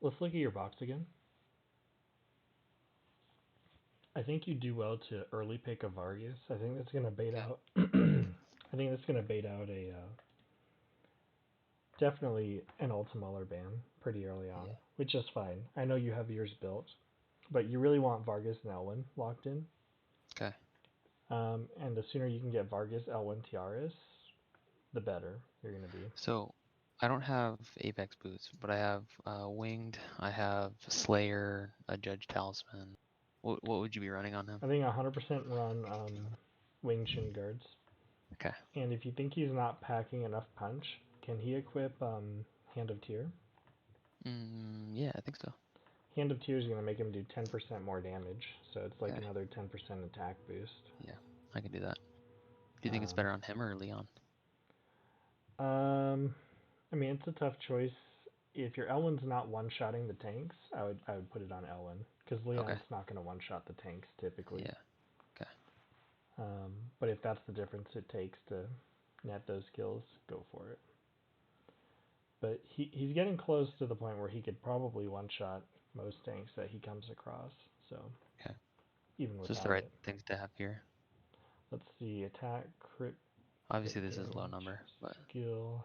let's look at your box again. I think you do well to early pick a Vargas. I think that's gonna bait that? out. I think that's gonna bait out a definitely an Ultimuller ban pretty early on, Yeah. which is fine. I know you have yours built, but you really want Vargas and Elwyn locked in. Okay. And the sooner you can get Vargas, Elwyn, Tiaris, the better you're gonna be. So I don't have Apex boots, but I have winged. I have Slayer, a Judge Talisman. What would you be running on him? I think 100% run Wing Shin Guards. Okay. And if you think he's not packing enough punch, can he equip Hand of Tear? Yeah, I think so. Hand of Tear is going to make him do 10% more damage, so it's like Okay. another 10% attack boost. Yeah, I can do that. Do you think it's better on him or Leon? I mean, it's a tough choice. If your Elwyn's not one-shotting the tanks, I would put it on Elwyn, because Okay. Leon's not going to one-shot the tanks typically. Yeah. Okay. But if that's the difference it takes to net those kills, go for it. But he's getting close to the point where he could probably one-shot most tanks that he comes across. So Okay. even So it's without the right it. things to have here. Let's see, attack, crit, Obviously, hit this is a low damage, number, but skill.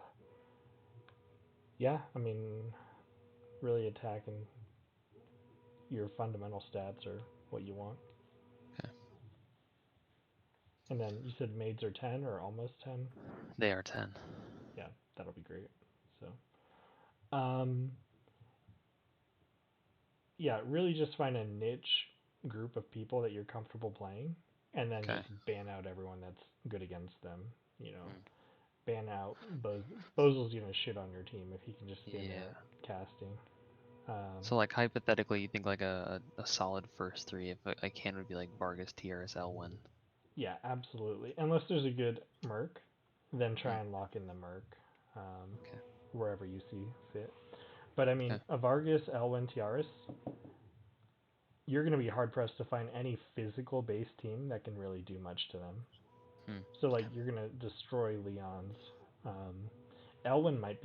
Yeah, I mean, really attacking your fundamental stats are what you want. okay. And then you said maids are 10 or almost 10? They are 10. Yeah, that'll be great. So, yeah, really just find a niche group of people that you're comfortable playing, and then Okay. just ban out everyone that's good against them. You know, Mm. ban out Bozel's gonna shit on your team if he can just stand Yeah. there casting. So like hypothetically, you think like a solid first three, if I can, would be like Vargas, TRS, Elwyn. Yeah, absolutely. Unless there's a good merc, then try Mm. and lock in the merc Okay. wherever you see fit. But I mean, Okay. a Vargas, Elwyn, Tiaris, you're going to be hard pressed to find any physical based team that can really do much to them. Hmm. So like you're going to destroy Leon's. Elwyn might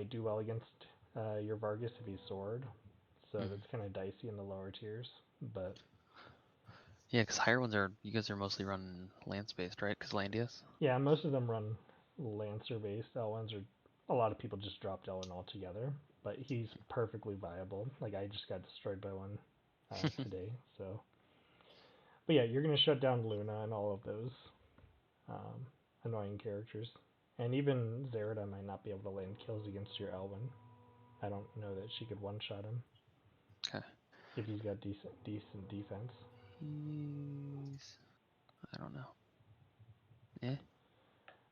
do well against your Vargas if he's sword. So Mm. that's kind of dicey in the lower tiers, but Yeah, because higher ones are, you guys are mostly running lance based, right? Because Landias. yeah, most of them run Lancer based. Elwyn's are a lot of people just dropped Elwyn altogether, but he's perfectly viable. Like I just got destroyed by one today, so. But yeah, you're gonna shut down Luna and all of those annoying characters, and even Zerida might not be able to land kills against your Elwyn. I don't know that she could one shot him. Okay. If he's got decent defense. He's, I don't know. Yeah.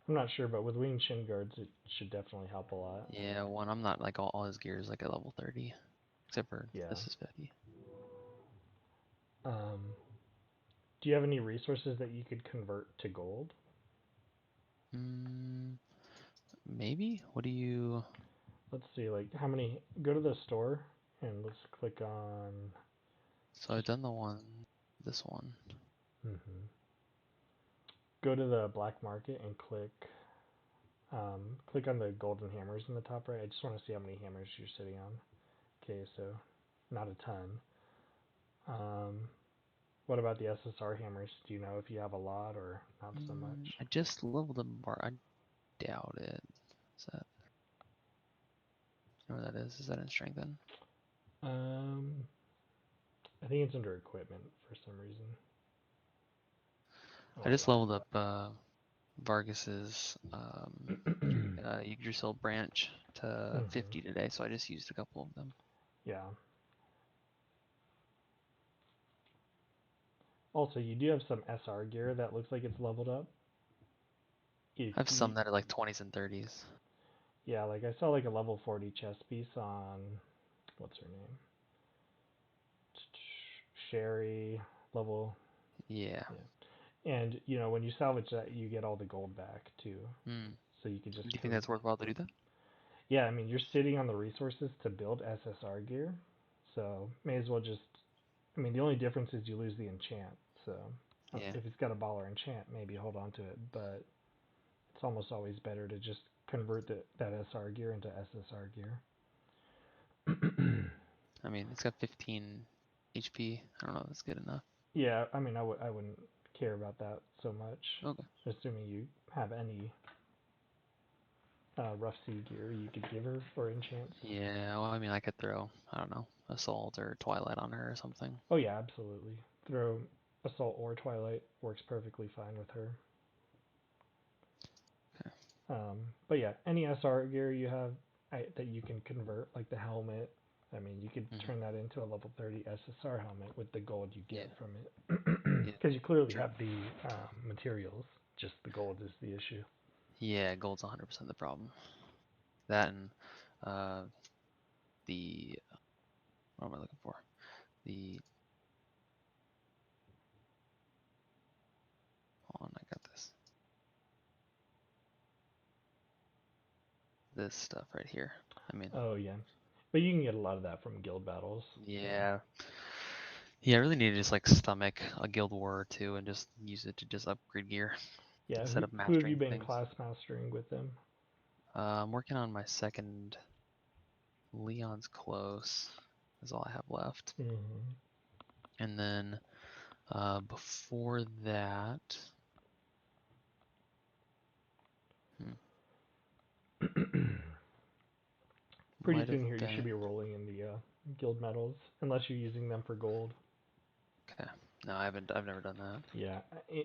I'm not sure, but with winged shin guards, it should definitely help a lot. Yeah, one, I'm not like all his gears like at level 30. Except for Yeah. this is 50. Do you have any resources that you could convert to gold? Maybe? What do you... Let's see, like how many? Go to the store and let's click on. So I've done the one, this one. Go to the black market and click on the golden hammers in the top right. I just want to see how many hammers you're sitting on. Okay, so not a ton. What about the SSR hammers? Do you know if you have a lot or not so much? I just leveled them bar. I doubt it. Is that... You know what that is? Is that in strengthen? I think it's under equipment for some reason. I Oh just leveled yeah. up Vargas's Yggdrasil branch to 50 today, so I just used a couple of them. Yeah. Also, you do have some SR gear that looks like it's leveled up. I have some that are like 20s and 30s. Yeah, like I saw like a level 40 chest piece on, what's her name? Sherry, level. Yeah. And you know when you salvage that, you get all the gold back too. So you could Do just. you think that's worthwhile to do that? Yeah, I mean you're sitting on the resources to build SSR gear, so may as well just I mean, the only difference is you lose the enchant. So Yeah. if it's got a ball or enchant, maybe hold on to it. But it's almost always better to just convert that SR gear into SSR gear. I mean, it's got 15 HP. I don't know if that's good enough. Yeah, I mean, I wouldn't care about that so much, Okay. assuming you have any rough sea gear you could give her or enchants. Yeah, well, I mean, I could throw, I don't know, Assault or Twilight on her or something. Oh yeah, absolutely. Throw Assault or Twilight works perfectly fine with her. Okay. But yeah, any SR gear you have that you can convert, like the helmet. I mean, you could turn that into a level 30 SSR helmet with the gold you get Yeah. from it. Yeah. Because you clearly True. have the materials, just the gold is the issue. Yeah, gold's 100% the problem. That and the what am I looking for? The hold on, I got this. This stuff right here. I mean, Oh yeah, but you can get a lot of that from guild battles. yeah. Yeah, I really need to just like stomach a guild war or two and just use it to just upgrade gear Yeah, instead of who have you mastering been things. class mastering with them? I'm working on my second. Leon's close. Is all I have left. Mm-hmm. And then before that, Pretty might have soon here, you should been. be rolling in the guild medals, unless you're using them for gold. Okay. No, I haven't. I've never done that. Yeah,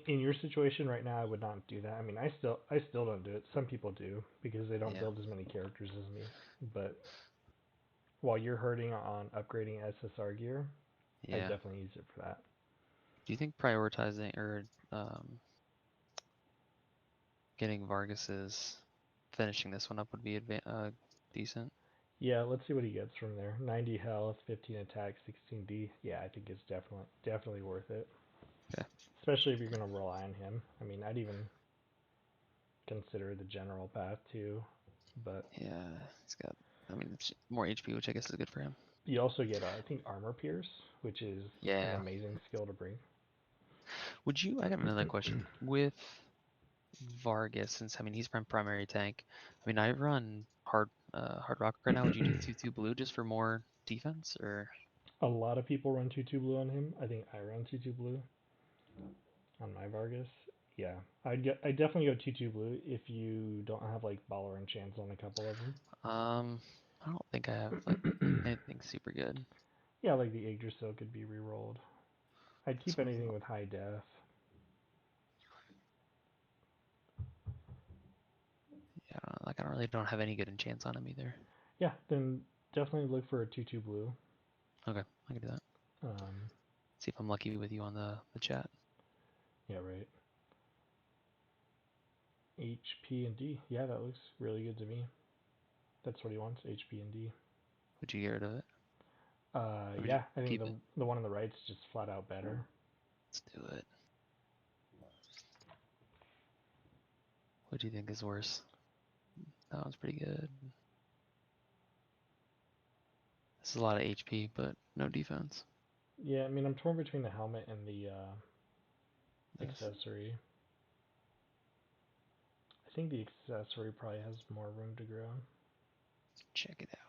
in your situation right now, I would not do that. I mean, I still don't do it. Some people do because they don't Yeah. build as many characters as me. But while you're hurting on upgrading SSR gear, I Yeah. definitely use it for that. Do you think prioritizing or getting Vargas's finishing this one up would be decent? Yeah, let's see what he gets from there. 90 health, 15 attack, 16D. Yeah, I think it's definitely worth it. Okay. Especially if you're gonna rely on him. I mean, I'd even consider the general path too, but Yeah, he's got. I mean, it's more HP, which I guess is good for him. you also get I think armor pierce, which is an Yeah. amazing skill to bring. Would you? I got another question. With Vargas, since I mean he's my primary tank. I mean I run hard rock right now. Would you do 2/2 blue just for more defense or? A lot of people run 2/2 blue on him. I think I run 2/2 blue on my Vargas. Yeah, I definitely go 2/2 blue if you don't have like baller and chance on a couple of them. I don't think I have like anything super good. Yeah, like the Yggdrasil could be re-rolled. I'd That's keep what I anything thought. with high def. Yeah, I don't know, like I don't have any good enchants on him either. Yeah, then definitely look for a 2/2 blue. Okay, I can do that. Um, See if I'm lucky with you on the chat. yeah, right. HP and D. Yeah, that looks really good to me. That's what he wants, HP and D. Would you get rid of it? Or would you Yeah, I think keep it? the one on the right's just flat out better. Let's do it. What do you think is worse? That one's pretty good. This is a lot of HP, but no defense. Yeah, I mean I'm torn between the helmet and the This. accessory. I think the accessory probably has more room to grow. Check it out.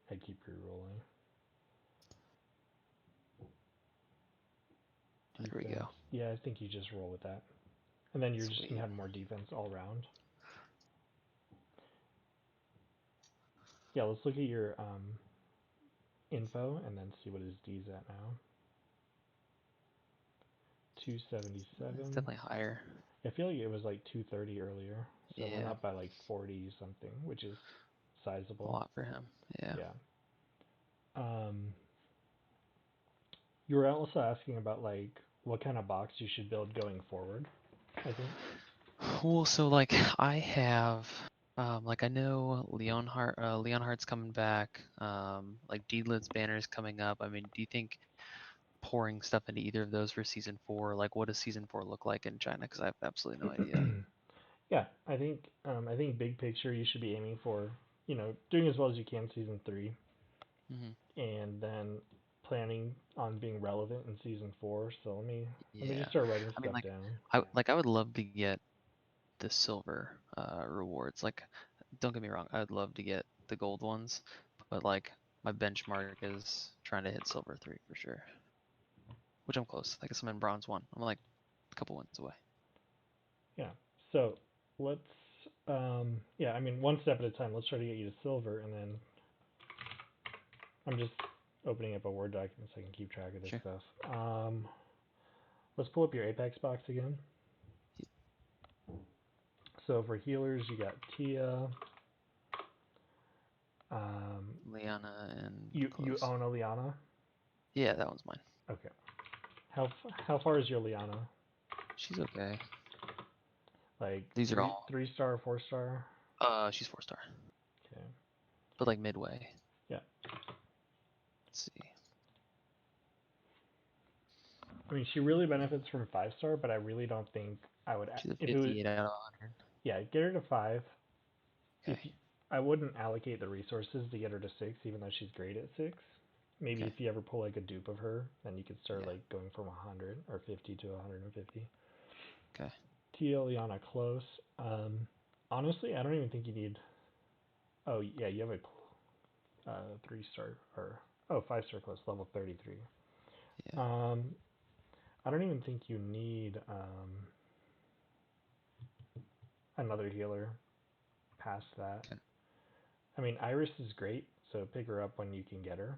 I keep re-rolling. There we Defense. go. Yeah, I think you just roll with that. And then you're just gonna Sweet. have more defense all around. Yeah, let's look at your info and then see what his D's at now. It's 277. definitely higher. I feel like it was like 230 earlier, so it went Yeah, up by like 40 something, which is a sizable. lot for him. Yeah. Yeah. You were also asking about like what kind of box you should build going forward, I think. Well, so like I have, like I know Leonhardt's coming back. Like Deedlit's banner is coming up. I mean, do you think pouring stuff into either of those for season 4? Like, what does season 4 look like in China? Because I have absolutely no idea. Yeah, I think big picture you should be aiming for, doing as well as you can season 3, Hmm. and then planning on being relevant in season 4. So let me Yeah. just start writing I mean, stuff down. I would love to get the silver rewards. Like, don't get me wrong, I would love to get the gold ones, but like my benchmark is trying to hit silver 3 for sure, which I'm close. I guess I'm in bronze 1. I'm like a couple wins away. Yeah. So let's yeah, I mean one step at a time. Let's try to get you to silver, and then I'm just opening up a Word document so I can keep track of this Sure. stuff. Let's pull up your Apex box again. So for healers, you got Tia. Liana and You close. own a Liana. Yeah, that one's mine. Okay. How far is your Liana? She's okay. Like These are all 3 star, 4 star? she's 4-star, Okay. but like midway. Yeah. Let's see. I mean, she really benefits from 5 star, but I really don't think I would. She's a If it was, 58 out of 100. yeah, get her to 5. If Okay. you, I wouldn't allocate the resources to get her to 6, even though she's great at 6. Maybe Okay. if you ever pull like a dupe of her, then you could start Yeah. like going from 100 or 50 to 150. Okay. Tia, Liana close. Honestly, I don't even think you need. Oh yeah, you have a 3 star or 5 star close, level 33. Yeah. Um, I don't even think you need another healer past that. Okay. I mean, Iris is great, so pick her up when you can get her.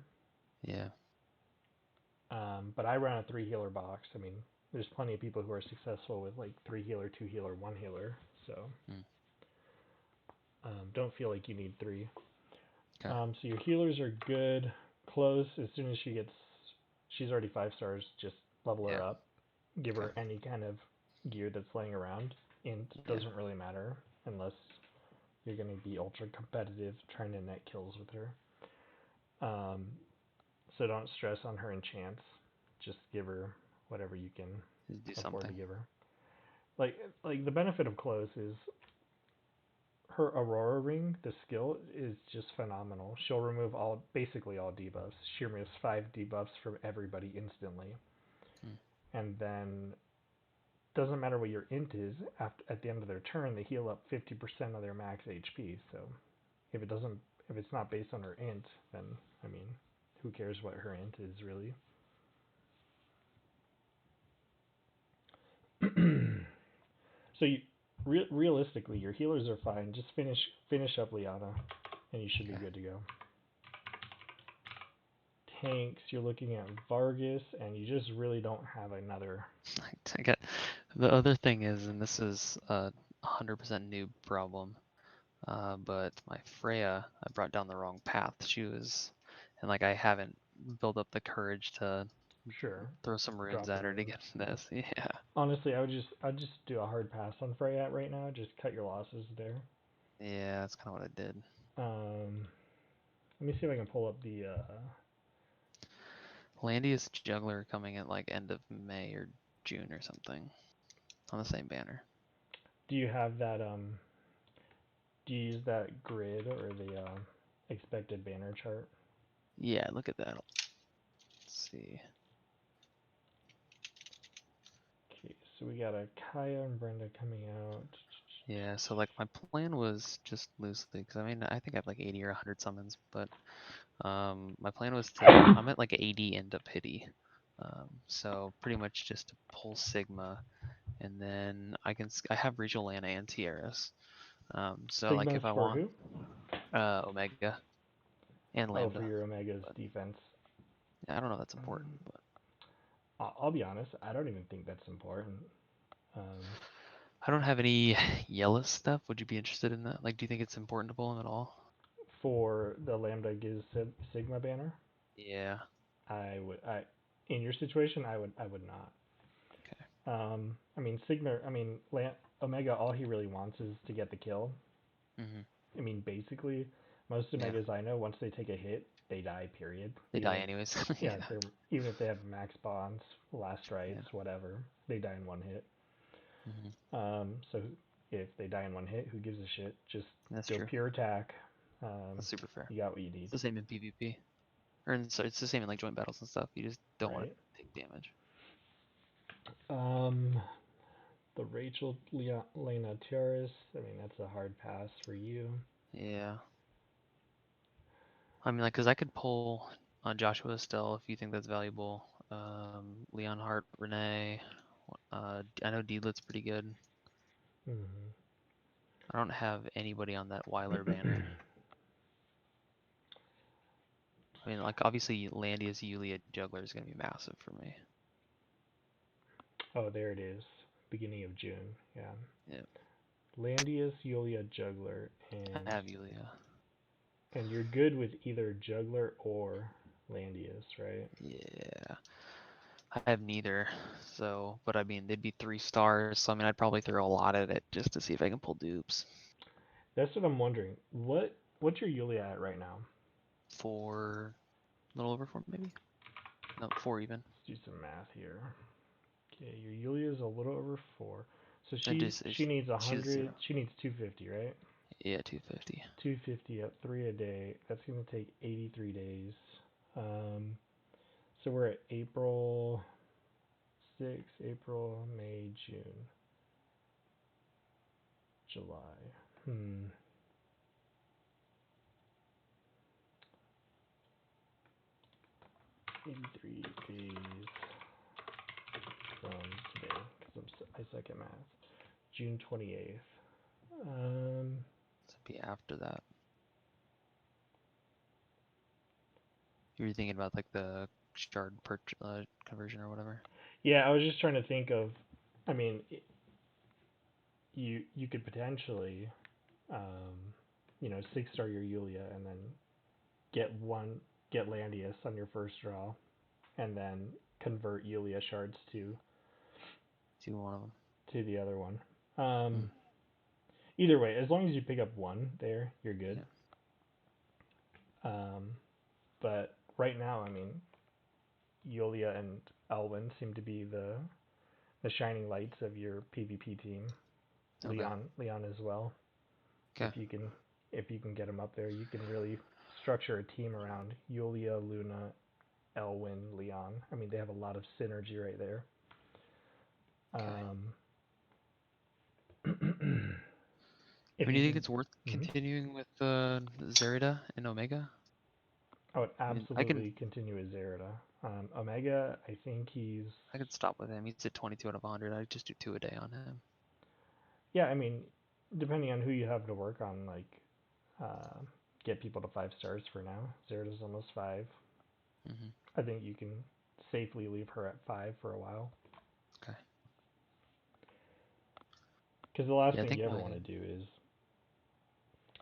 Yeah. But I run a 3 healer box. I mean, there's plenty of people who are successful with like 3 healer, 2 healer, 1 healer. So Mm. don't feel like you need 3. Okay. So your healers are good. Close. As soon as she's already 5 stars. Just level Yeah. her up. Give Okay. her any kind of gear that's laying around. Int Yeah. doesn't really matter unless you're going to be ultra competitive trying to net kills with her. So don't stress on her enchants. Just give her whatever you can Just do afford to something. give her. Like the benefit of close is her Aurora ring. The skill is just phenomenal. She'll remove basically all debuffs. She removes 5 debuffs from everybody instantly, Mm. and then doesn't matter what your int is. At the end of their turn, they heal up 50% of their max HP. So if it's not based on her int, then I mean, who cares what her int is really? So realistically, your healers are fine. Just finish up Liana, and you should be Okay. good to go. Tanks, you're looking at Vargas, and you just really don't have another. I got the other thing is, and this is a 100% noob problem. But my Freya, I brought down the wrong path. She was, and like I haven't built up the courage to Sure, throw some runes drop the at her to runes. get this. Yeah. Honestly, I'd just do a hard pass on Freya right now. Just cut your losses there. Yeah, that's kind of what I did. Um, Let me see if I can pull up the. Landius Juggler coming at like end of May or June or something on the same banner. Do you have that? Do you use that grid or the expected banner chart? Yeah, look at that. Let's see. Okay, so we got a Kaya and Brenda coming out. Yeah, so like my plan was just loosely, because I mean I think I have like 80 or 100 summons, but my plan was I'm at like 80 end up pity. So pretty much just to pull Sigma, and then I have Regional Lana and Tierras. So like Sigma's if I for want who? Omega and Oh, for Lambda, your Omega's but defense. yeah, I don't know if that's important, but I'll be honest, I don't even think that's important. Um, I don't have any yellow stuff. Would you be interested in that? Like, do you think it's important to pull them at all? for the Lambda gives Sigma banner, Yeah. in your situation, I would not. Okay. I mean, Omega, all he really wants is to get the kill. Hmm. I mean, basically, most Yeah. Omegas I know, once they take a hit, they die, period. They die anyways. Yeah, Yeah. even if they have max bonds, last Yeah. rights, whatever, they die in 1 hit. Hmm. So if they die in one hit, who gives a shit? Just That's go true. pure attack. That's super fair. You got what you need. It's the same in PvP. So it's the same in like joint battles and stuff. You just don't want Right. to take damage. The Rachel Lena Tiaris. I mean, that's a hard pass for you. Yeah. I mean, like, cause I could pull on Joshua still if you think that's valuable. Leon Hart, Renee. I know Deedlet's pretty good. Mm-hmm. I don't have anybody on that Weiler banner. I mean, like, obviously, Landius, Yulia, Juggler is gonna be massive for me. Oh, there it is. Beginning of June. Yeah. Yeah. Landius, Yulia, Juggler, I have Yulia. and you're good with either Juggler or Landius, right? Yeah. I have neither. So, but I mean, they'd be 3 stars. So I mean, I'd probably throw a lot at it just to see if I can pull dupes. That's what I'm wondering. What's your Yulia at right now? 4, a little over 4 maybe. No, 4 even. Let's do some math here. Okay, your Yulia is a little over 4. So It she just she needs she's 100. 0. She needs 250, right? Yeah, 250. 250 at 3 a day. That's gonna take 83 days. So we're at April 6, April, May, June, July. 83 days from today, because I suck at math. June 28th. So it'd be after that. You were thinking about like the shard conversion or whatever. Yeah, I was just trying to think of. I mean, you could potentially, 6-star your Yulia and then get Landius on your first draw, and then convert Yulia shards to One of them. to the other one. Either way, as long as you pick up one there, you're good. Yeah. But right now, I mean, Yulia and Elwyn seem to be the shining lights of your PvP team. Okay. Leon as well. Okay. If you can get him up there, you can really structure a team around Yulia, Luna, Elwyn, Leon. I mean, they have a lot of synergy right there. Okay. If do you you think can, it's worth continuing with Zerida and Omega? I would I mean, absolutely continue with Zerida. Omega, I think I could stop with him. He's at 22 out of 100. I'd just do 2 a day on him. Yeah, I mean, depending on who you have to work on, like, get people to 5 stars for now. Zerida's almost 5. I think you can safely leave her at 5 for a while. Okay. Because the last thing you ever want to do is.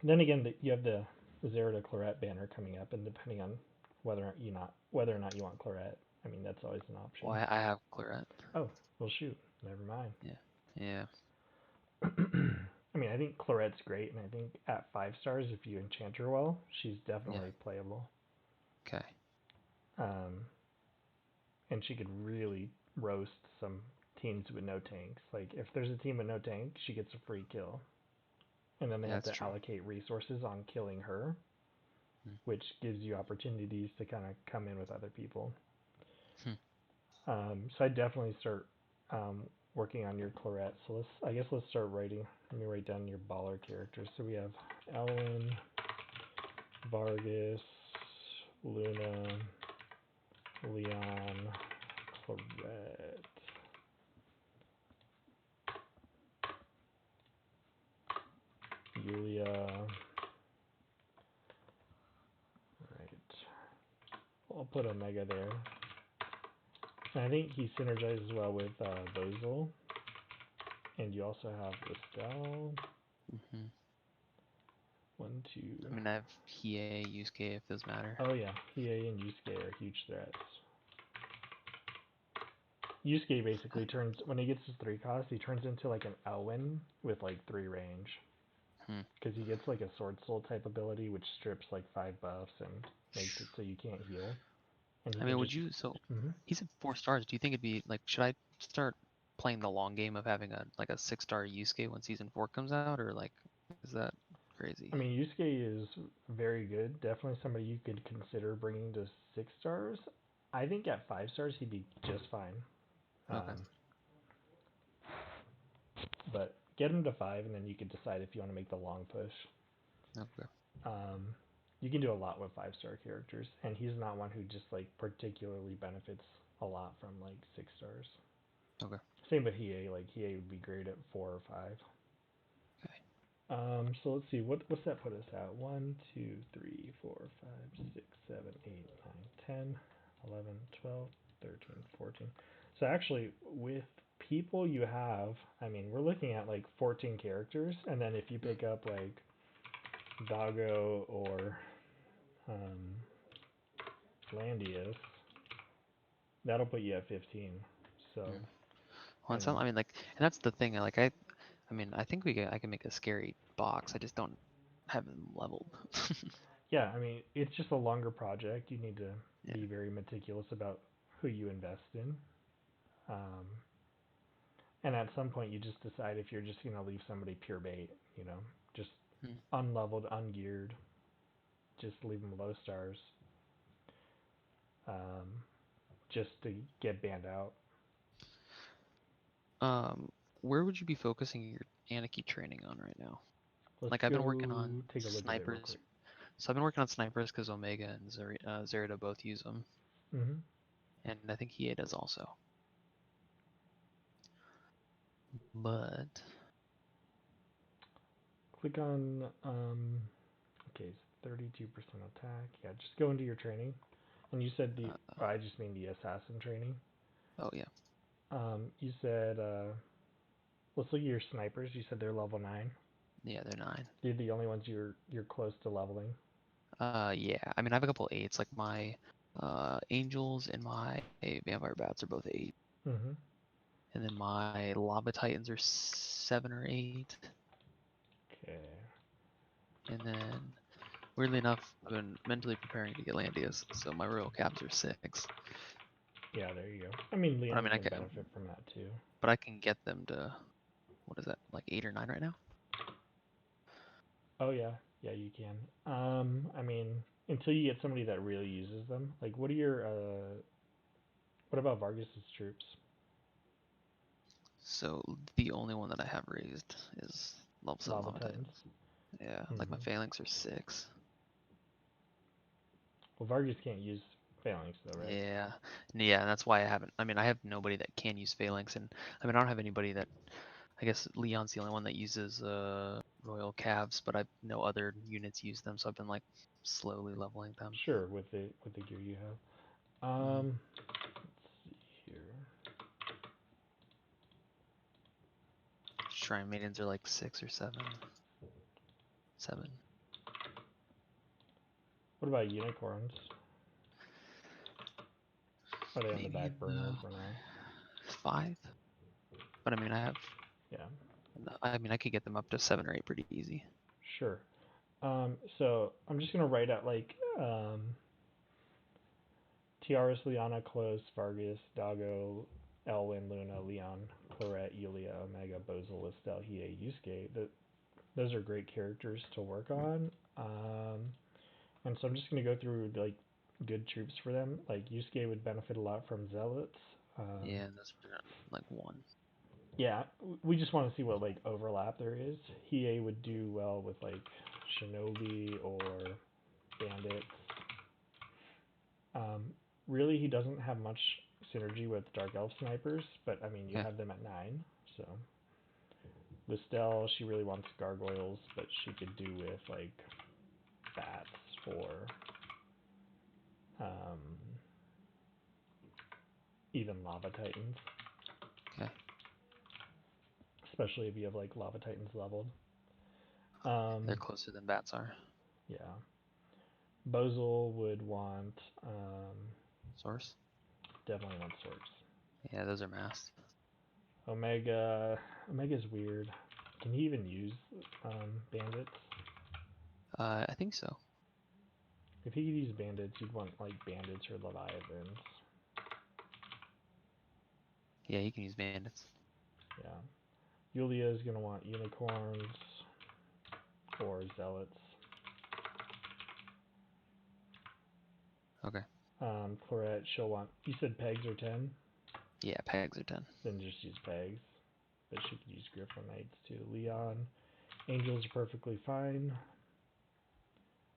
Then again, you have the Zerida Claret banner coming up, and depending on whether or not you want Claret, I mean that's always an option. Well, I have Claret. Oh, well shoot, never mind. Yeah. I mean, I think Claret's great, and I think at 5 stars, if you enchant her well, she's definitely playable. Okay. And she could really roast some teams with no tanks. Like, if there's a team with no tank, she gets a free kill. And then they have to allocate resources on killing her, which gives you opportunities to kind of come in with other people. So I definitely start working on your Claret. So let's start writing. Let me write down your baller characters. So we have Ellen, Vargas, Luna, Leon, Claret. Yulia. Right. I'll put Omega there. And I think he synergizes well with Bozil. And you also have Listel. 1, 2. I mean, I have Hiei, Yusuke, if those matter. Oh yeah, Hiei and Yusuke are huge threats. Yusuke basically turns, when he gets his 3 cost, he turns into like an Elwyn with like 3 range. Because he gets like a Sword Soul type ability, which strips like 5 buffs and makes it so you can't heal. And I mean, would you, he's at 4 stars. Do you think it'd be, like, should I start playing the long game of having a 6-star Yusuke when season 4 comes out, or like is that crazy? I mean, Yusuke is very good. Definitely somebody you could consider bringing to 6 stars. I think at 5 stars he'd be just fine. Okay. But get him to 5, and then you can decide if you want to make the long push. Okay. You can do a lot with 5-star characters, and he's not one who just like particularly benefits a lot from like 6 stars. Okay. Same with Hiei. Like Hiei would be great at 4 or 5. Okay. So let's see. What's that put us at? 1, 2, 3, 4, 5, 6, 7, 8, 9, 10, 11, 12, 13, 14. So actually, with people you have, I mean, we're looking at like 14 characters, and then if you pick up like Doggo or Landius, that'll put you at 15. So, Well, and some, I mean, like, and that's the thing. Like, I mean, I think I can make a scary box. I just don't have them leveled. yeah, I mean, it's just a longer project. You need to Yeah. be very meticulous about who you invest in. And at some point, you just decide if you're just going to leave somebody pure bait, just unleveled, ungeared, just leave them low stars, just to get banned out. Where would you be focusing your Anarchy training on right now? Let's Like, I've been working on take a look at it real snipers. quick. So I've been working on snipers because Omega and Zerida both use them, Mm-hmm. and I think Hiei does also. But Click on, okay, 32% attack. Yeah, just go into your training. And you said I just mean the assassin training. oh yeah. You said, let's look at your snipers. You said they're level 9. Yeah, they're 9. They're the only ones you're close to leveling. Yeah. I mean, I have a couple 8s. Like my Angels and my Vampire Bats are both 8. Mm-hmm. And then my Lava Titans are 7 or 8. Okay. And then, weirdly enough, I've been mentally preparing to get Landius, so my Royal Caps are 6. Yeah, there you go. I mean, But I Leon mean, can benefit from that too. but I can get them to, what is that, like 8 or 9 right now? Oh yeah, yeah, you can. I mean, until you get somebody that really uses them. Like, what about Vargas's troops? So the only one that I have raised is level 7 Lava Lava Titans. Titans. Yeah, like my Mm-hmm. Phalanx are 6. Well, Vargas can't use Phalanx though, right? Yeah, yeah, that's why I haven't. I mean, I have nobody that can use Phalanx, and I mean, I don't have anybody that. I guess Leon's the only one that uses Royal Calves, but I know other units use them, so I've been like slowly leveling them. Sure, with the gear you have. Mhm. Let's see here. Shrine Maidens are like 6 or 7. 7. What about unicorns? Are they on the Maybe back in burner the for now? 5. But I mean, Yeah. I mean, I could get them up to 7 or 8 pretty easy. Sure. So I'm just gonna write out like Tiaras, Liana, Close, Vargas, Dago, Elwyn, Luna, Leon, Clarette, Yulia, Omega, Bozil, Estelle, Hiei, Yusuke. Those are great characters to work on. And so I'm just gonna go through like good troops for them. Like Yusuke would benefit a lot from Zealots. Yeah, those are like 1. Yeah, we just want to see what like overlap there is. Hiei would do well with like Shinobi or Bandits. Really, he doesn't have much synergy with Dark Elf snipers, but I mean, you Yeah. have them at 9, so. Listel, she really wants gargoyles, but she could do with like bats for even lava titans. Okay. Especially if you have like lava titans leveled. They're closer than bats are. Yeah. Bozil would want Source? definitely want swords. Yeah, those are masked. Omega's weird. Can he even use bandits? I think so. If he could use bandits, you'd want like bandits or leviathans. Yeah, he can use bandits. Yeah. Yulia is gonna want unicorns or zealots. Okay. Clarette, she'll want. You said pegs are 10? Yeah, pegs are 10. Then just use pegs. But she could use Griffin Knights too. Leon, Angels are perfectly fine.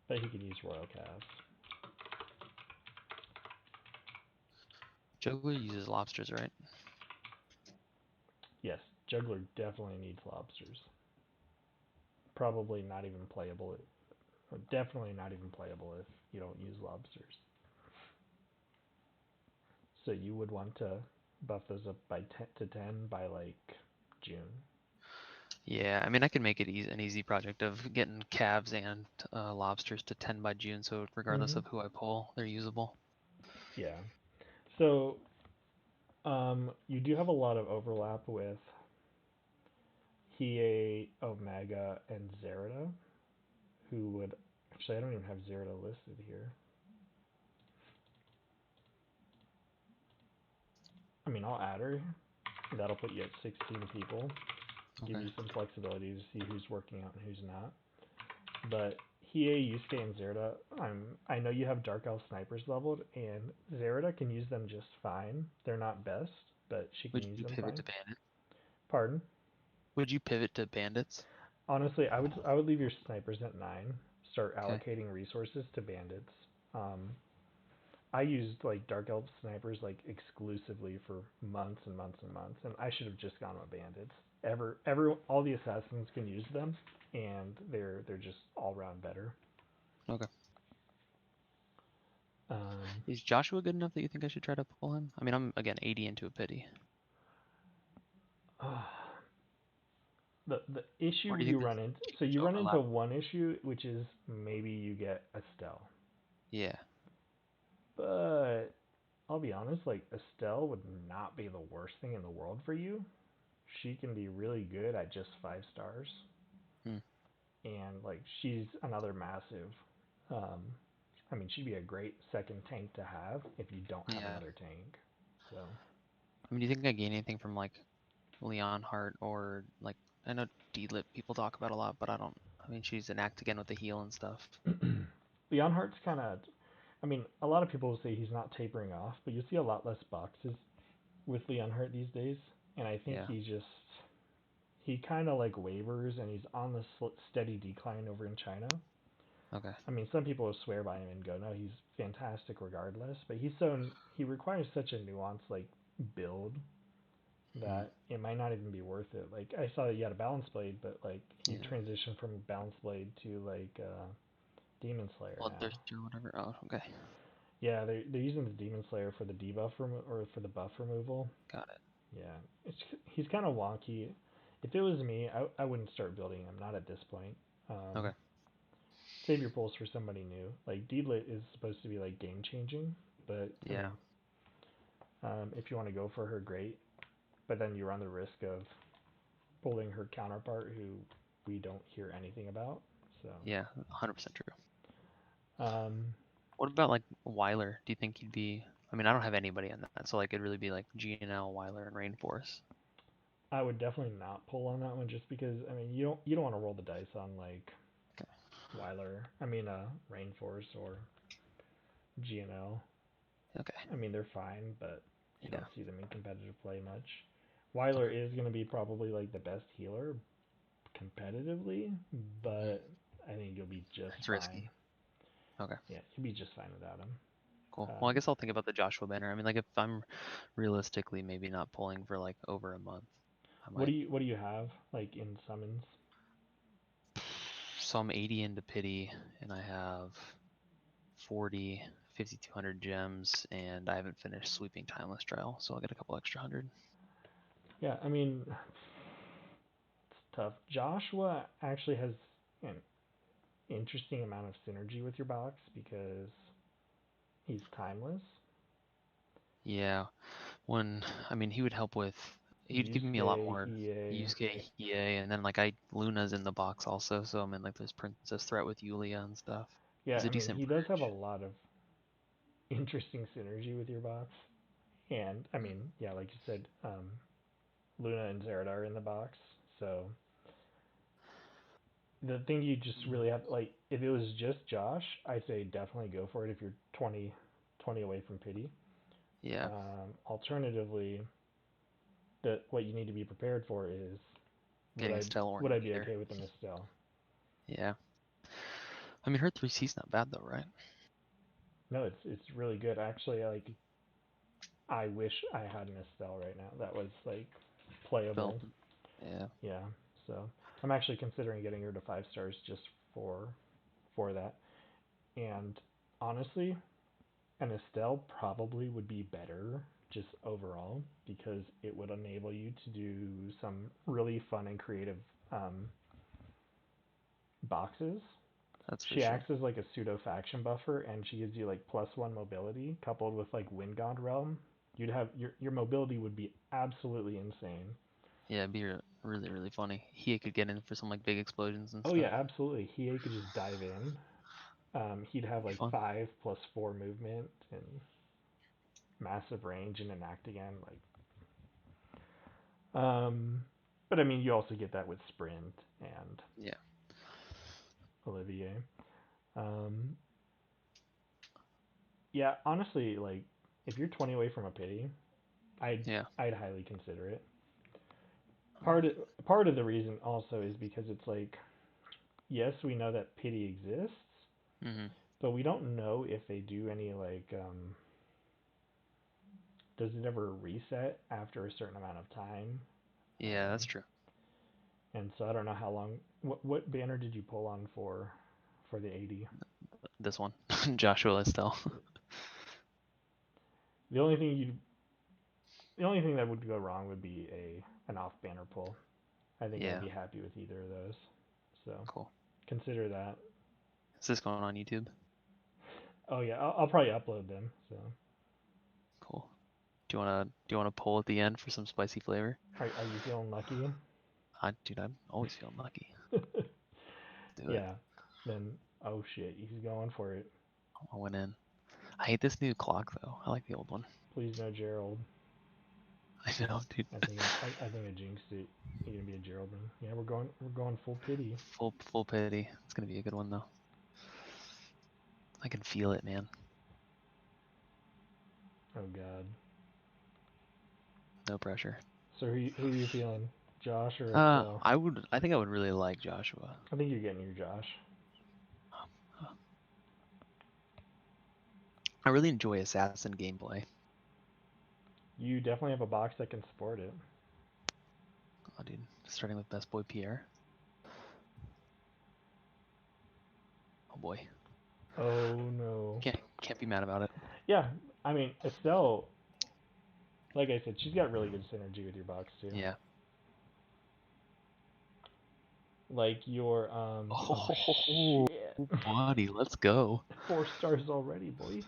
But he can use Royal Calves. Juggler uses lobsters, right? Yes, Juggler definitely needs lobsters. Probably not even playable. Definitely not even playable if you don't use lobsters. So you would want to buff those up by 10 to 10 by like June. Yeah, I mean, I can make it an easy project of getting calves and lobsters to 10 by June, so regardless of who I pull, they're usable. Yeah. So you do have a lot of overlap with Hiei, Omega, and Zerida, who would actually I don't even have Zerida listed here. I mean, I'll add her. That'll put you at 16 people. Give Okay. you some flexibility to see who's working out and who's not. But Hiei, Yusuke, and Zerida, I know you have Dark Elf snipers leveled, and Zerida can use them just fine. They're not best, but she can Would use you them pivot fine. to bandits? Pardon? Would you pivot to bandits? Honestly, I would leave your snipers at 9. Start Okay. allocating resources to bandits. I used like Dark Elf snipers like exclusively for months and months and months, and I should have just gone with bandits. All the assassins can use them, and they're just all round better. Okay. Um, Is Joshua good enough that you think I should try to pull him? I mean, I'm again 80 into a pity. the issue Or do you you think run there's into, too so much you run into overlap? one issue, which is maybe you get Estelle, Yeah. but I'll be honest, like Estelle would not be the worst thing in the world for you. She can be really good at just 5 stars, Hmm. and like she's another massive. Um, I mean, she'd be a great second tank to have if you don't have Yeah. another tank. So I mean, do you think I gain anything from like Leon Hart or like I know D-Lip people talk about a lot, but I don't. I mean, she's an act again with the heal and stuff. Leon Hart's kind of. I mean, a lot of people will say he's not tapering off, but you see a lot less boxes with Leon Hart these days, and I think Yeah. he kind of like wavers and he's on the steady decline over in China. Okay. I mean, some people will swear by him and go, no, he's fantastic regardless, but he requires such a nuanced like build Hmm. that it might not even be worth it. Like I saw that you had a balance blade, but like he Yeah. transitioned from balance blade to like Demon Slayer now. Bloodthirster or whatever. Oh, okay. Yeah, they're using the Demon Slayer for the debuff or for the buff removal. Got it. Yeah, he's kind of wonky. If it was me, I wouldn't start building him. Not at this point. Okay. Save your pulls for somebody new. Like Deedlit is supposed to be like game changing, but I Yeah. mean, if you want to go for her, great. But then you run the risk of pulling her counterpart, who we don't hear anything about. So, Yeah. 100% true. um, What about like Weiler? Do you think he'd be? I mean, I don't have anybody on that, so like it'd really be like GNL, Weiler, and Rainforest. I would definitely not pull on that one just because I mean you don't want to roll the dice on like Okay. Weiler. I mean Rainforest or GNL. Okay. I mean they're fine, but you Yeah. don't see them in competitive play much. Weiler Okay. is going to be probably like the best healer competitively, Hmm. but I think you'll be just It's fine. risky. Okay. Yeah, you'll be just fine without him. Cool. Well, I Um, guess I'll think about the Joshua banner. I mean, like if I'm realistically maybe not pulling for like over a month, I might. what do you have like in summons? So I'm 80 into pity, and I have 40, 5,200 gems, and I haven't finished sweeping timeless trial, so I'll get a couple extra hundred. Yeah, I mean it's tough. Joshua actually has an interesting amount of synergy with your box because he's timeless. Yeah. When I mean he would help with he'd give me a lot Yusuke, more Hiei, Yusuke, Hiei, and then like I Luna's in the box also, so I'm in like this princess threat with Yulia and stuff. yeah, He's a I mean decent he does have a bridge. lot of interesting synergy with your box. And I mean, yeah, like you said, Luna and Zeradar in the box. So the thing you just really have, like, if it was just Josh, I'd say definitely go for it if you're 20 away from pity. Yeah. Alternatively, what you need to be prepared for is Getting Estelle or would I be neither. okay with an Estelle? Yeah. I mean, her 3C's not bad though, right? No, it's really good. Actually, I wish I had an Estelle right now. That was like playable. Development. Yeah. Yeah. So I'm actually considering getting her to 5 stars just for that. And honestly, an Estelle probably would be better just overall because it would enable you to do some really fun and creative um, boxes. That's for She sure. acts as like a pseudo faction buffer, and she gives you like +1 mobility coupled with like Wind God Realm. You'd have your mobility would be absolutely insane. Yeah, it'd be really, really funny. He could get in for some like big explosions and Oh yeah, stuff. absolutely. He could just dive in. He'd have Be like fun. 5+4 movement and massive range and an act again. But I mean, you also get that with Sprint and Yeah. Olivier. Um, yeah, honestly, like if you're 20 away from a pity, I'd Yeah. I'd highly consider it. Um, Part of the reason also is because it's like, yes, we know that pity exists, mhm. but we don't know if they do any like does it ever reset after a certain amount of time? Yeah, Um, that's true. and so I don't know how long. What banner did you pull on for the 80? This one, Joshua Estelle. The only thing you the only thing that would go wrong would be a an off banner pull. I think I'd Yeah. be happy with either of those. So Cool. consider that. Is this going on YouTube? Oh yeah, I'll probably upload them. So Cool. Do you wanna pull at the end for some spicy flavor? are you feeling lucky? Dude, I'm always feeling lucky. Do it. Yeah. Then oh shit, he's going for it. I went in. I hate this new clock though. I like the old one. Please no Gerald. I know, dude. I think I jinxed it. You're gonna be a Gerald man. Yeah, we're going full pity. Full pity. It's gonna be a good one though. I can feel it, man. Oh god. No pressure. So who are you feeling? Josh or Estelle? I think I would really like Joshua. I think you're getting your Josh. Uh, I really enjoy assassin gameplay. You definitely have a box that can support it. Oh, dude, starting with best boy Pierre. Oh boy, Oh no. can't be mad about it. Yeah, I mean Estelle, like I said, she's got really good synergy with your box too. Yeah. Like your oh Oh, shit. buddy, let's go. 4 stars already, boy.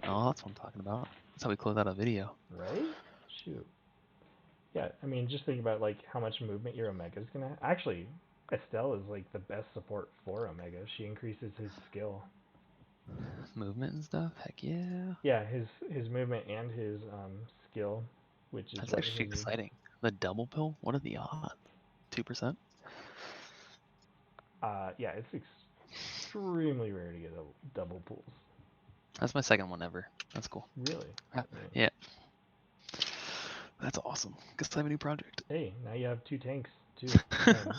Oh, that's what I'm talking about. That's how we close out a video. Right? Shoot. Yeah, I mean, just think about like how much movement your Omega's gonna have. Actually, Estelle is like the best support for Omega. She increases his skill. Movement and stuff. Heck yeah. Yeah, his movement and his skill, which is That's what actually his exciting. The double pill. What are the odds? 2%. yeah, it's extremely rare to get double pulls. That's my second one ever. That's cool. Really? Yeah. That's awesome. Guess I have a new project. Hey, now you have 2 tanks too. And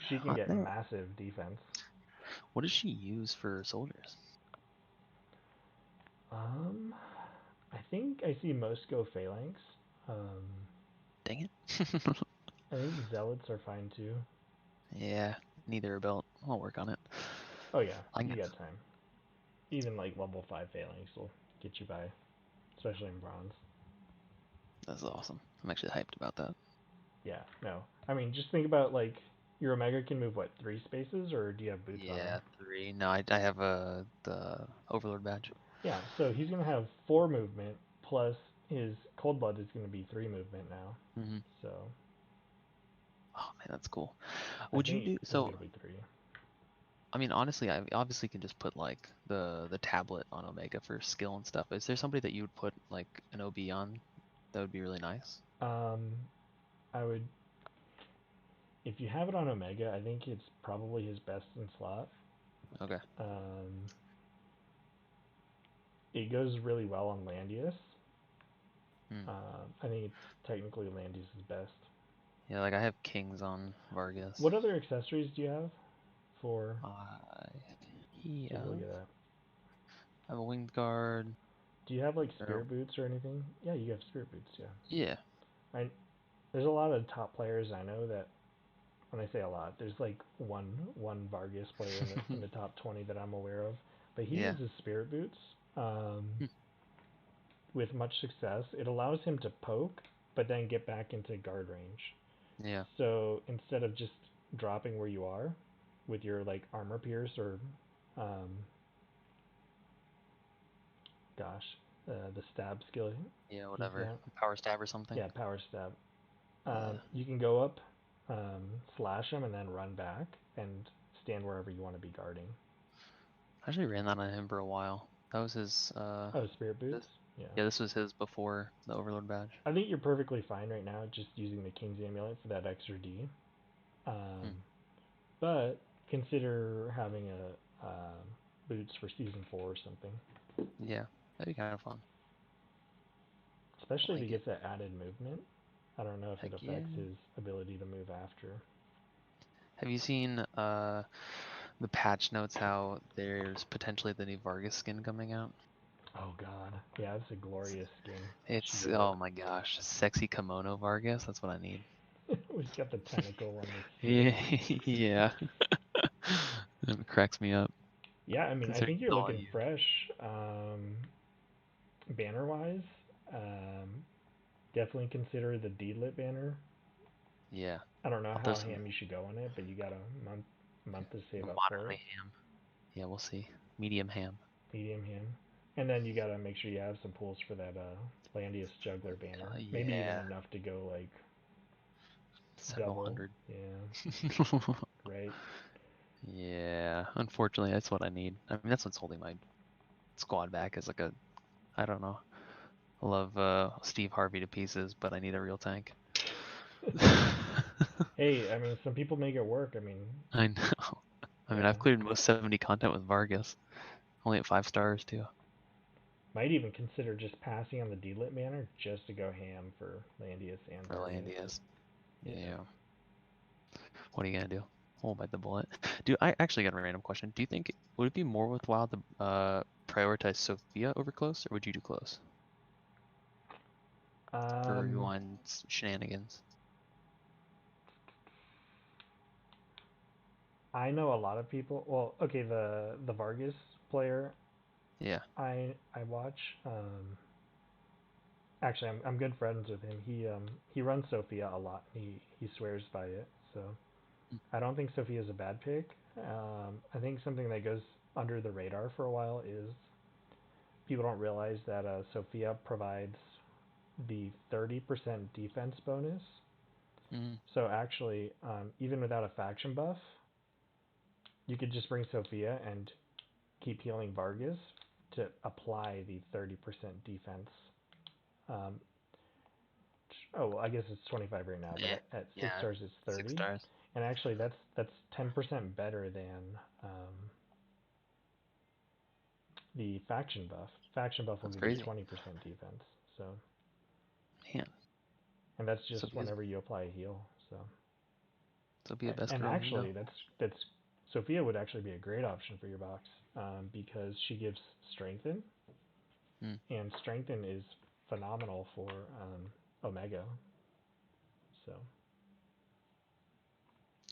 she can get massive defense. What does she use for soldiers? I think I see most go phalanx. Um, Dang it. I think zealots are fine too. Yeah, neither are built. I'll work on it. Oh yeah, I you can, got time. Even like level 5 phalanx will get you by, especially in bronze. that's awesome. I'm actually hyped about that. Yeah, no. I mean, just think about like your Omega can move what, 3 spaces, or do you have boots on him? Yeah, 3. No, I have the Overlord badge. Yeah, so he's gonna have 4 movement plus his cold blood is gonna be 3 movement now. Hmm. So Oh man, that's cool. I Would you think do he's so? gonna be 3. I mean, honestly, I obviously can just put like the tablet on Omega for skill and stuff. Is there somebody that you would put like an OB on that would be really nice? Um, I would, if you have it on Omega, I think it's probably his best in slot. Okay. It goes really well on Landius. Hmm. I think it's technically Landius' best. Yeah, like I have kings on Vargas. What other accessories do you have for? Yeah. Take a look at that. I have a winged guard. Do you have like Or, spirit boots or anything? Yeah, you have spirit boots. Yeah. yeah. There's a lot of top players I know that. When I say a lot, there's like one Vargas player in the top 20 that I'm aware of, but he Yeah. uses spirit boots Hmm. with much success. It allows him to poke, but then get back into guard range. Yeah. So instead of just dropping where you are with your like armor pierce or um, the stab skill Yeah, he's whatever. got. Power stab or something. Yeah, power stab. Yeah. You can go up, slash him, and then run back and stand wherever you want to be guarding. I actually ran that on him for a while. That was his Oh, spirit boots? this Yeah. this was his before the Overlord badge. I think you're perfectly fine right now just using the King's Amulet for that extra D. Hmm. But consider having a boots for season 4 or something. Yeah, that'd be kind of fun. I Especially if he like it. gets that added movement. I don't know if it Heck yeah. affects his ability to move after. Have you seen the patch notes how there's potentially the new Vargas skin coming out? Oh god. Yeah, it's a glorious skin. It's oh my gosh, sexy kimono Vargas. That's what I need. He's got the tentacle on the Yeah, face. yeah. It cracks me up. Yeah, I mean, I Considering think it's you're all looking huge. fresh. Banner wise, definitely consider the D-lit banner. Yeah, I don't know I'll throw how some ham you should go on it, but you got a month to save up for it. moderately ham. Yeah, we'll see. Medium ham. Medium ham. And then you gotta make sure you have some pulls for that Landius Juggler banner. Maybe even Yeah, enough to go like several double. hundred. Yeah, right. Yeah, unfortunately, that's what I need. I mean, that's what's holding my squad back is like a, I don't know. I love Steve Harvey to pieces, but I need a real tank. Hey, I mean, some people make it work. I mean, I know. I mean, yeah. I've cleared most 70 content with Vargas. Only at 5 stars too. Might even consider just passing on the D-lit banner just to go ham for Landius and For Vargas. Landias. Yeah. Yeah. What are you gonna do? Hold bite the bullet. Dude, I actually got a random question. Do you think would it be more worthwhile to prioritize Sophia over close, or would you do close for Um, rewind shenanigans? I know a lot of people. Well, okay, the Vargas player Yeah. I watch. Actually, I'm good friends with him. He runs Sophia a lot. He swears by it. So Mm. I don't think Sophia is a bad pick. I think something that goes under the radar for a while is people don't realize that Sophia provides the 30% defense bonus. Mm. So actually, even without a faction buff, you could just bring Sophia and keep healing Vargas to apply the 30% defense. Um, well, I guess it's 25 right now, but Yeah. at 6 Yeah. stars it's 6 30. stars. And actually, that's 10% better than the faction buff. Faction buff will That's give you crazy. 20% defense. So, Man. and that's just Sophia's whenever you apply a heal. So, Sophia best and girl you know. actually, that's Sophia would actually be a great option for your box because she gives strengthen, Mm. and strengthen is phenomenal for Omega. So,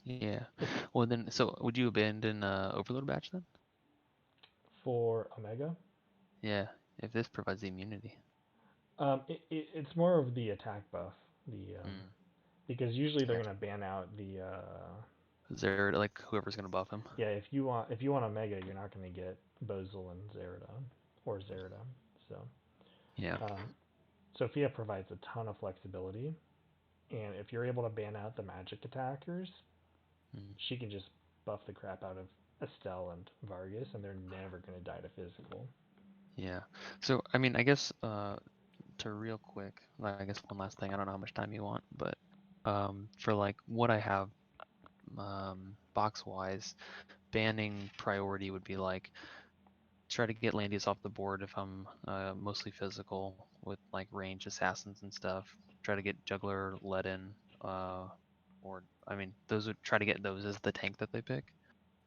Yeah. Well then, so would you abandon Overload Batch then? for Omega, Yeah. If this provides the immunity. it's more of the attack buff. The Mm. because usually they're Gotcha. gonna ban out the Is there like whoever's gonna buff him? yeah, if you want Omega, you're not gonna get Bozil and Zeridon or Zeridon. So Yeah. um, Sophia provides a ton of flexibility, and if you're able to ban out the magic attackers, Mm. she can just buff the crap out of Estelle and Vargas, and they're never gonna die to physical. Yeah. So I mean, I guess to real quick, like I guess one last thing. I don't know how much time you want, but For like what I have box wise, banning priority would be like try to get Landius off the board if I'm mostly physical with like range assassins and stuff. Try to get juggler let in, or I mean those would try to get those as the tank that they pick,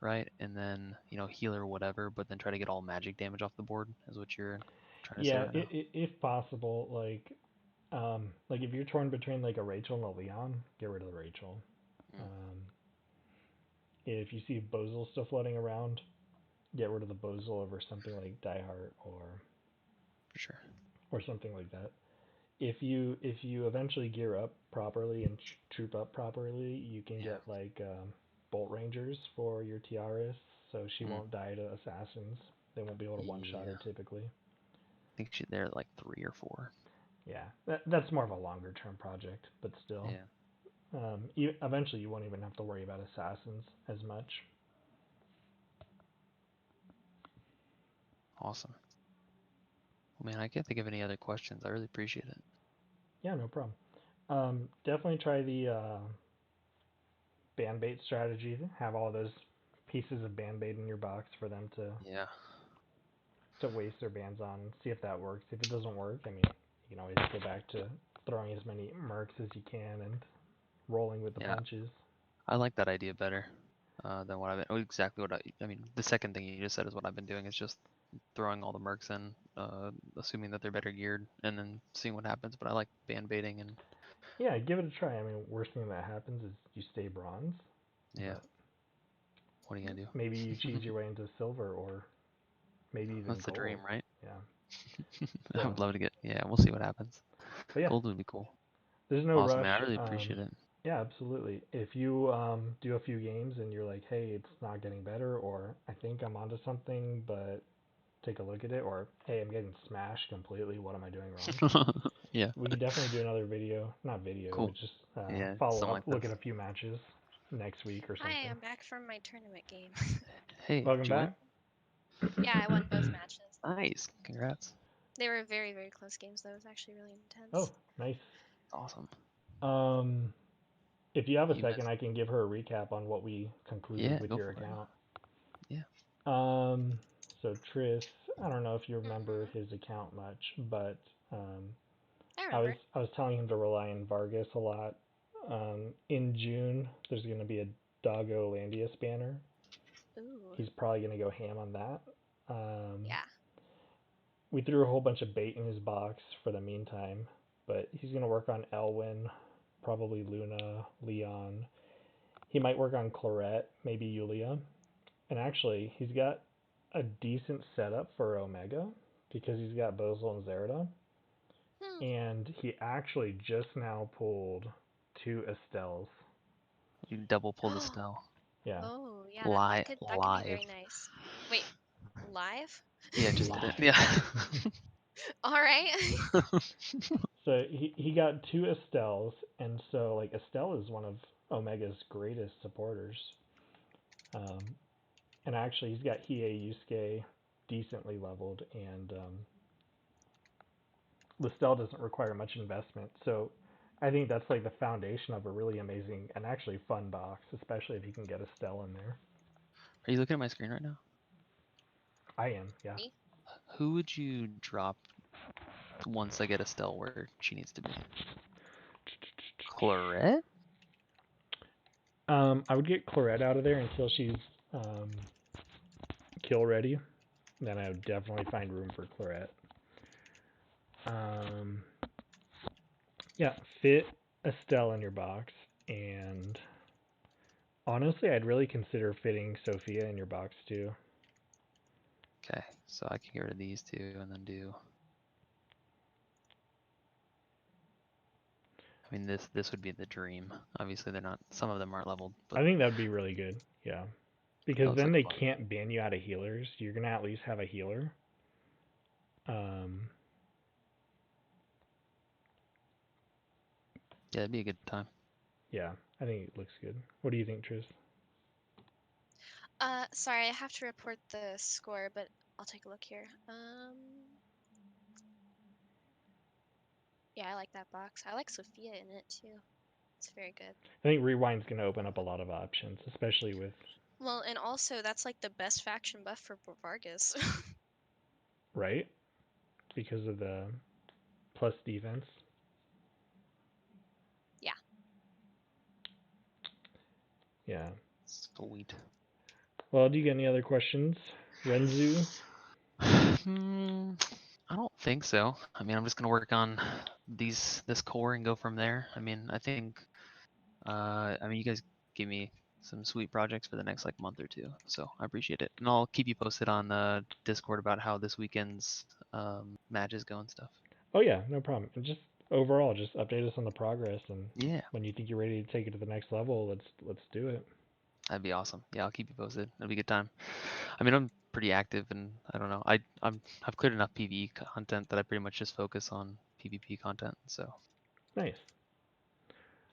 right? And then healer whatever, but then try to get all magic damage off the board is what you're trying to say Yeah, right now. if possible, like if you're torn between like a Rachel and a Leon, get rid of the Rachel. Mm. If you see Bozel still floating around, get rid of the Bozel over something like Diehard For sure. or something like that. If you eventually gear up properly and troop up properly, you can Yeah. get like Bolt Rangers for your Tiaras, so she Mm. won't die to assassins. They won't be able to one shot Yeah. her typically. I think they're at like 3 or 4. Yeah, that's more of a longer term project, but still. Yeah. Eventually, you won't even have to worry about assassins as much. Awesome. Well, man, I can't think of any other questions. I really appreciate it. Yeah, no problem. Definitely try the band bait strategy. Have all those pieces of band bait in your box for them Yeah. to waste their bands on. See if that works. If it doesn't work, I mean, you can always go back to throwing as many mercs as you can and rolling with the Yeah. punches. I like that idea better than what I've been. Exactly what I mean. The second thing you just said is what I've been doing. Is just throwing all the mercs in, assuming that they're better geared, and then seeing what happens. But I like band baiting and Yeah, give it a try. I mean, worst thing that happens is you stay bronze, yeah. but What are you gonna maybe you cheese do? your way into silver or maybe even That's the dream, gold. right? Yeah. I So, would love to get. Yeah, we'll see what happens. but yeah, Gold would be cool. there's no Awesome, man. rush. I really appreciate it. Yeah, absolutely. If you do a few games and you're like, hey, it's not getting better, or I think I'm onto something, but take a look at it, or hey, I'm getting smashed completely. What am I doing wrong? Yeah. We could definitely do another video, not video, Cool. but just Yeah, follow something up, like look this. at a few matches next week or Hi, something. I'm back from my tournament game. Hey, Welcome did you win? back. Yeah, I won both matches. Nice. Congrats. They were very, very close games, though. It was actually really Oh, intense. nice. Awesome. Um, if you have a You second, guys. I can give her a recap on what we concluded Yeah, with go your for it. account. Yeah. So Tris, I don't know if you remember Mm-hmm. his account much, but um, I I was remember. I was telling him to rely on Vargas a lot. In June, there's going to be a Doggo Landius banner. Ooh. He's probably going to go ham on that. Um, Yeah. we threw a whole bunch of bait in his box for the meantime, but he's going to work on Elwyn, probably Luna, Leon. He might work on Claret, maybe Yulia. And actually, he's got a decent setup for Omega because he's got Bozel and Zerida. Hmm. And he actually just now pulled 2 Estelles. You double pulled Estelle. Yeah. Oh, yeah, that could be Live. very nice. Wait, live? Yeah, just did it. Live. Yeah. All right. So he got 2 Estelles, and so like Estelle is one of Omega's greatest supporters. Um, and actually, he's got Hiei Yusuke decently leveled, and Listel doesn't require much investment. So I think that's like the foundation of a really amazing and actually fun box, especially if you can get Estelle in there. Are you looking at my screen right now? I am, yeah. Me? Who would you drop once I get Estelle where she needs to be? Claret? I would get Claret out of there until she's um, kill ready. Then I would definitely find room for Claret. Um, yeah, fit Estelle in your box, and honestly, I'd really consider fitting Sophia in your box too. Okay, so I can get rid of these two and then do. I mean, this would be the dream. Obviously, they're not. Some of them aren't leveled, but I think that'd be really good. Yeah, that because looks then like they fun. can't ban you out of healers. You're gonna at least have a healer. Um, Yeah, it'd be a good time. yeah, I think it looks good. What do you think, Tris? Sorry, I have to report the score, but I'll take a look here. Yeah, I like that box. I like Sophia in it too. It's very good. I think Rewind's going to open up a lot of options, especially with Well, and also that's like the best faction buff for Vargas. right because of the plus defense. Yeah. Yeah. Sweet. Well, do you get any other questions, Renzu? I don't think so. I mean, I'm just gonna work on this core and go from there. I mean, I think, you guys gave me some sweet projects for the next like month or two, so I appreciate it. And I'll keep you posted on Discord about how this weekend's matches go and stuff. Oh yeah, no problem. And just overall, just update us on the progress, and Yeah, when you think you're ready to take it to the next level, let's do it. that'd be awesome. Yeah, I'll keep you posted. It'll be a good time. I mean, I'm pretty active, and I don't know. I've cleared enough PvE content that I pretty much just focus on PvP content. So Nice.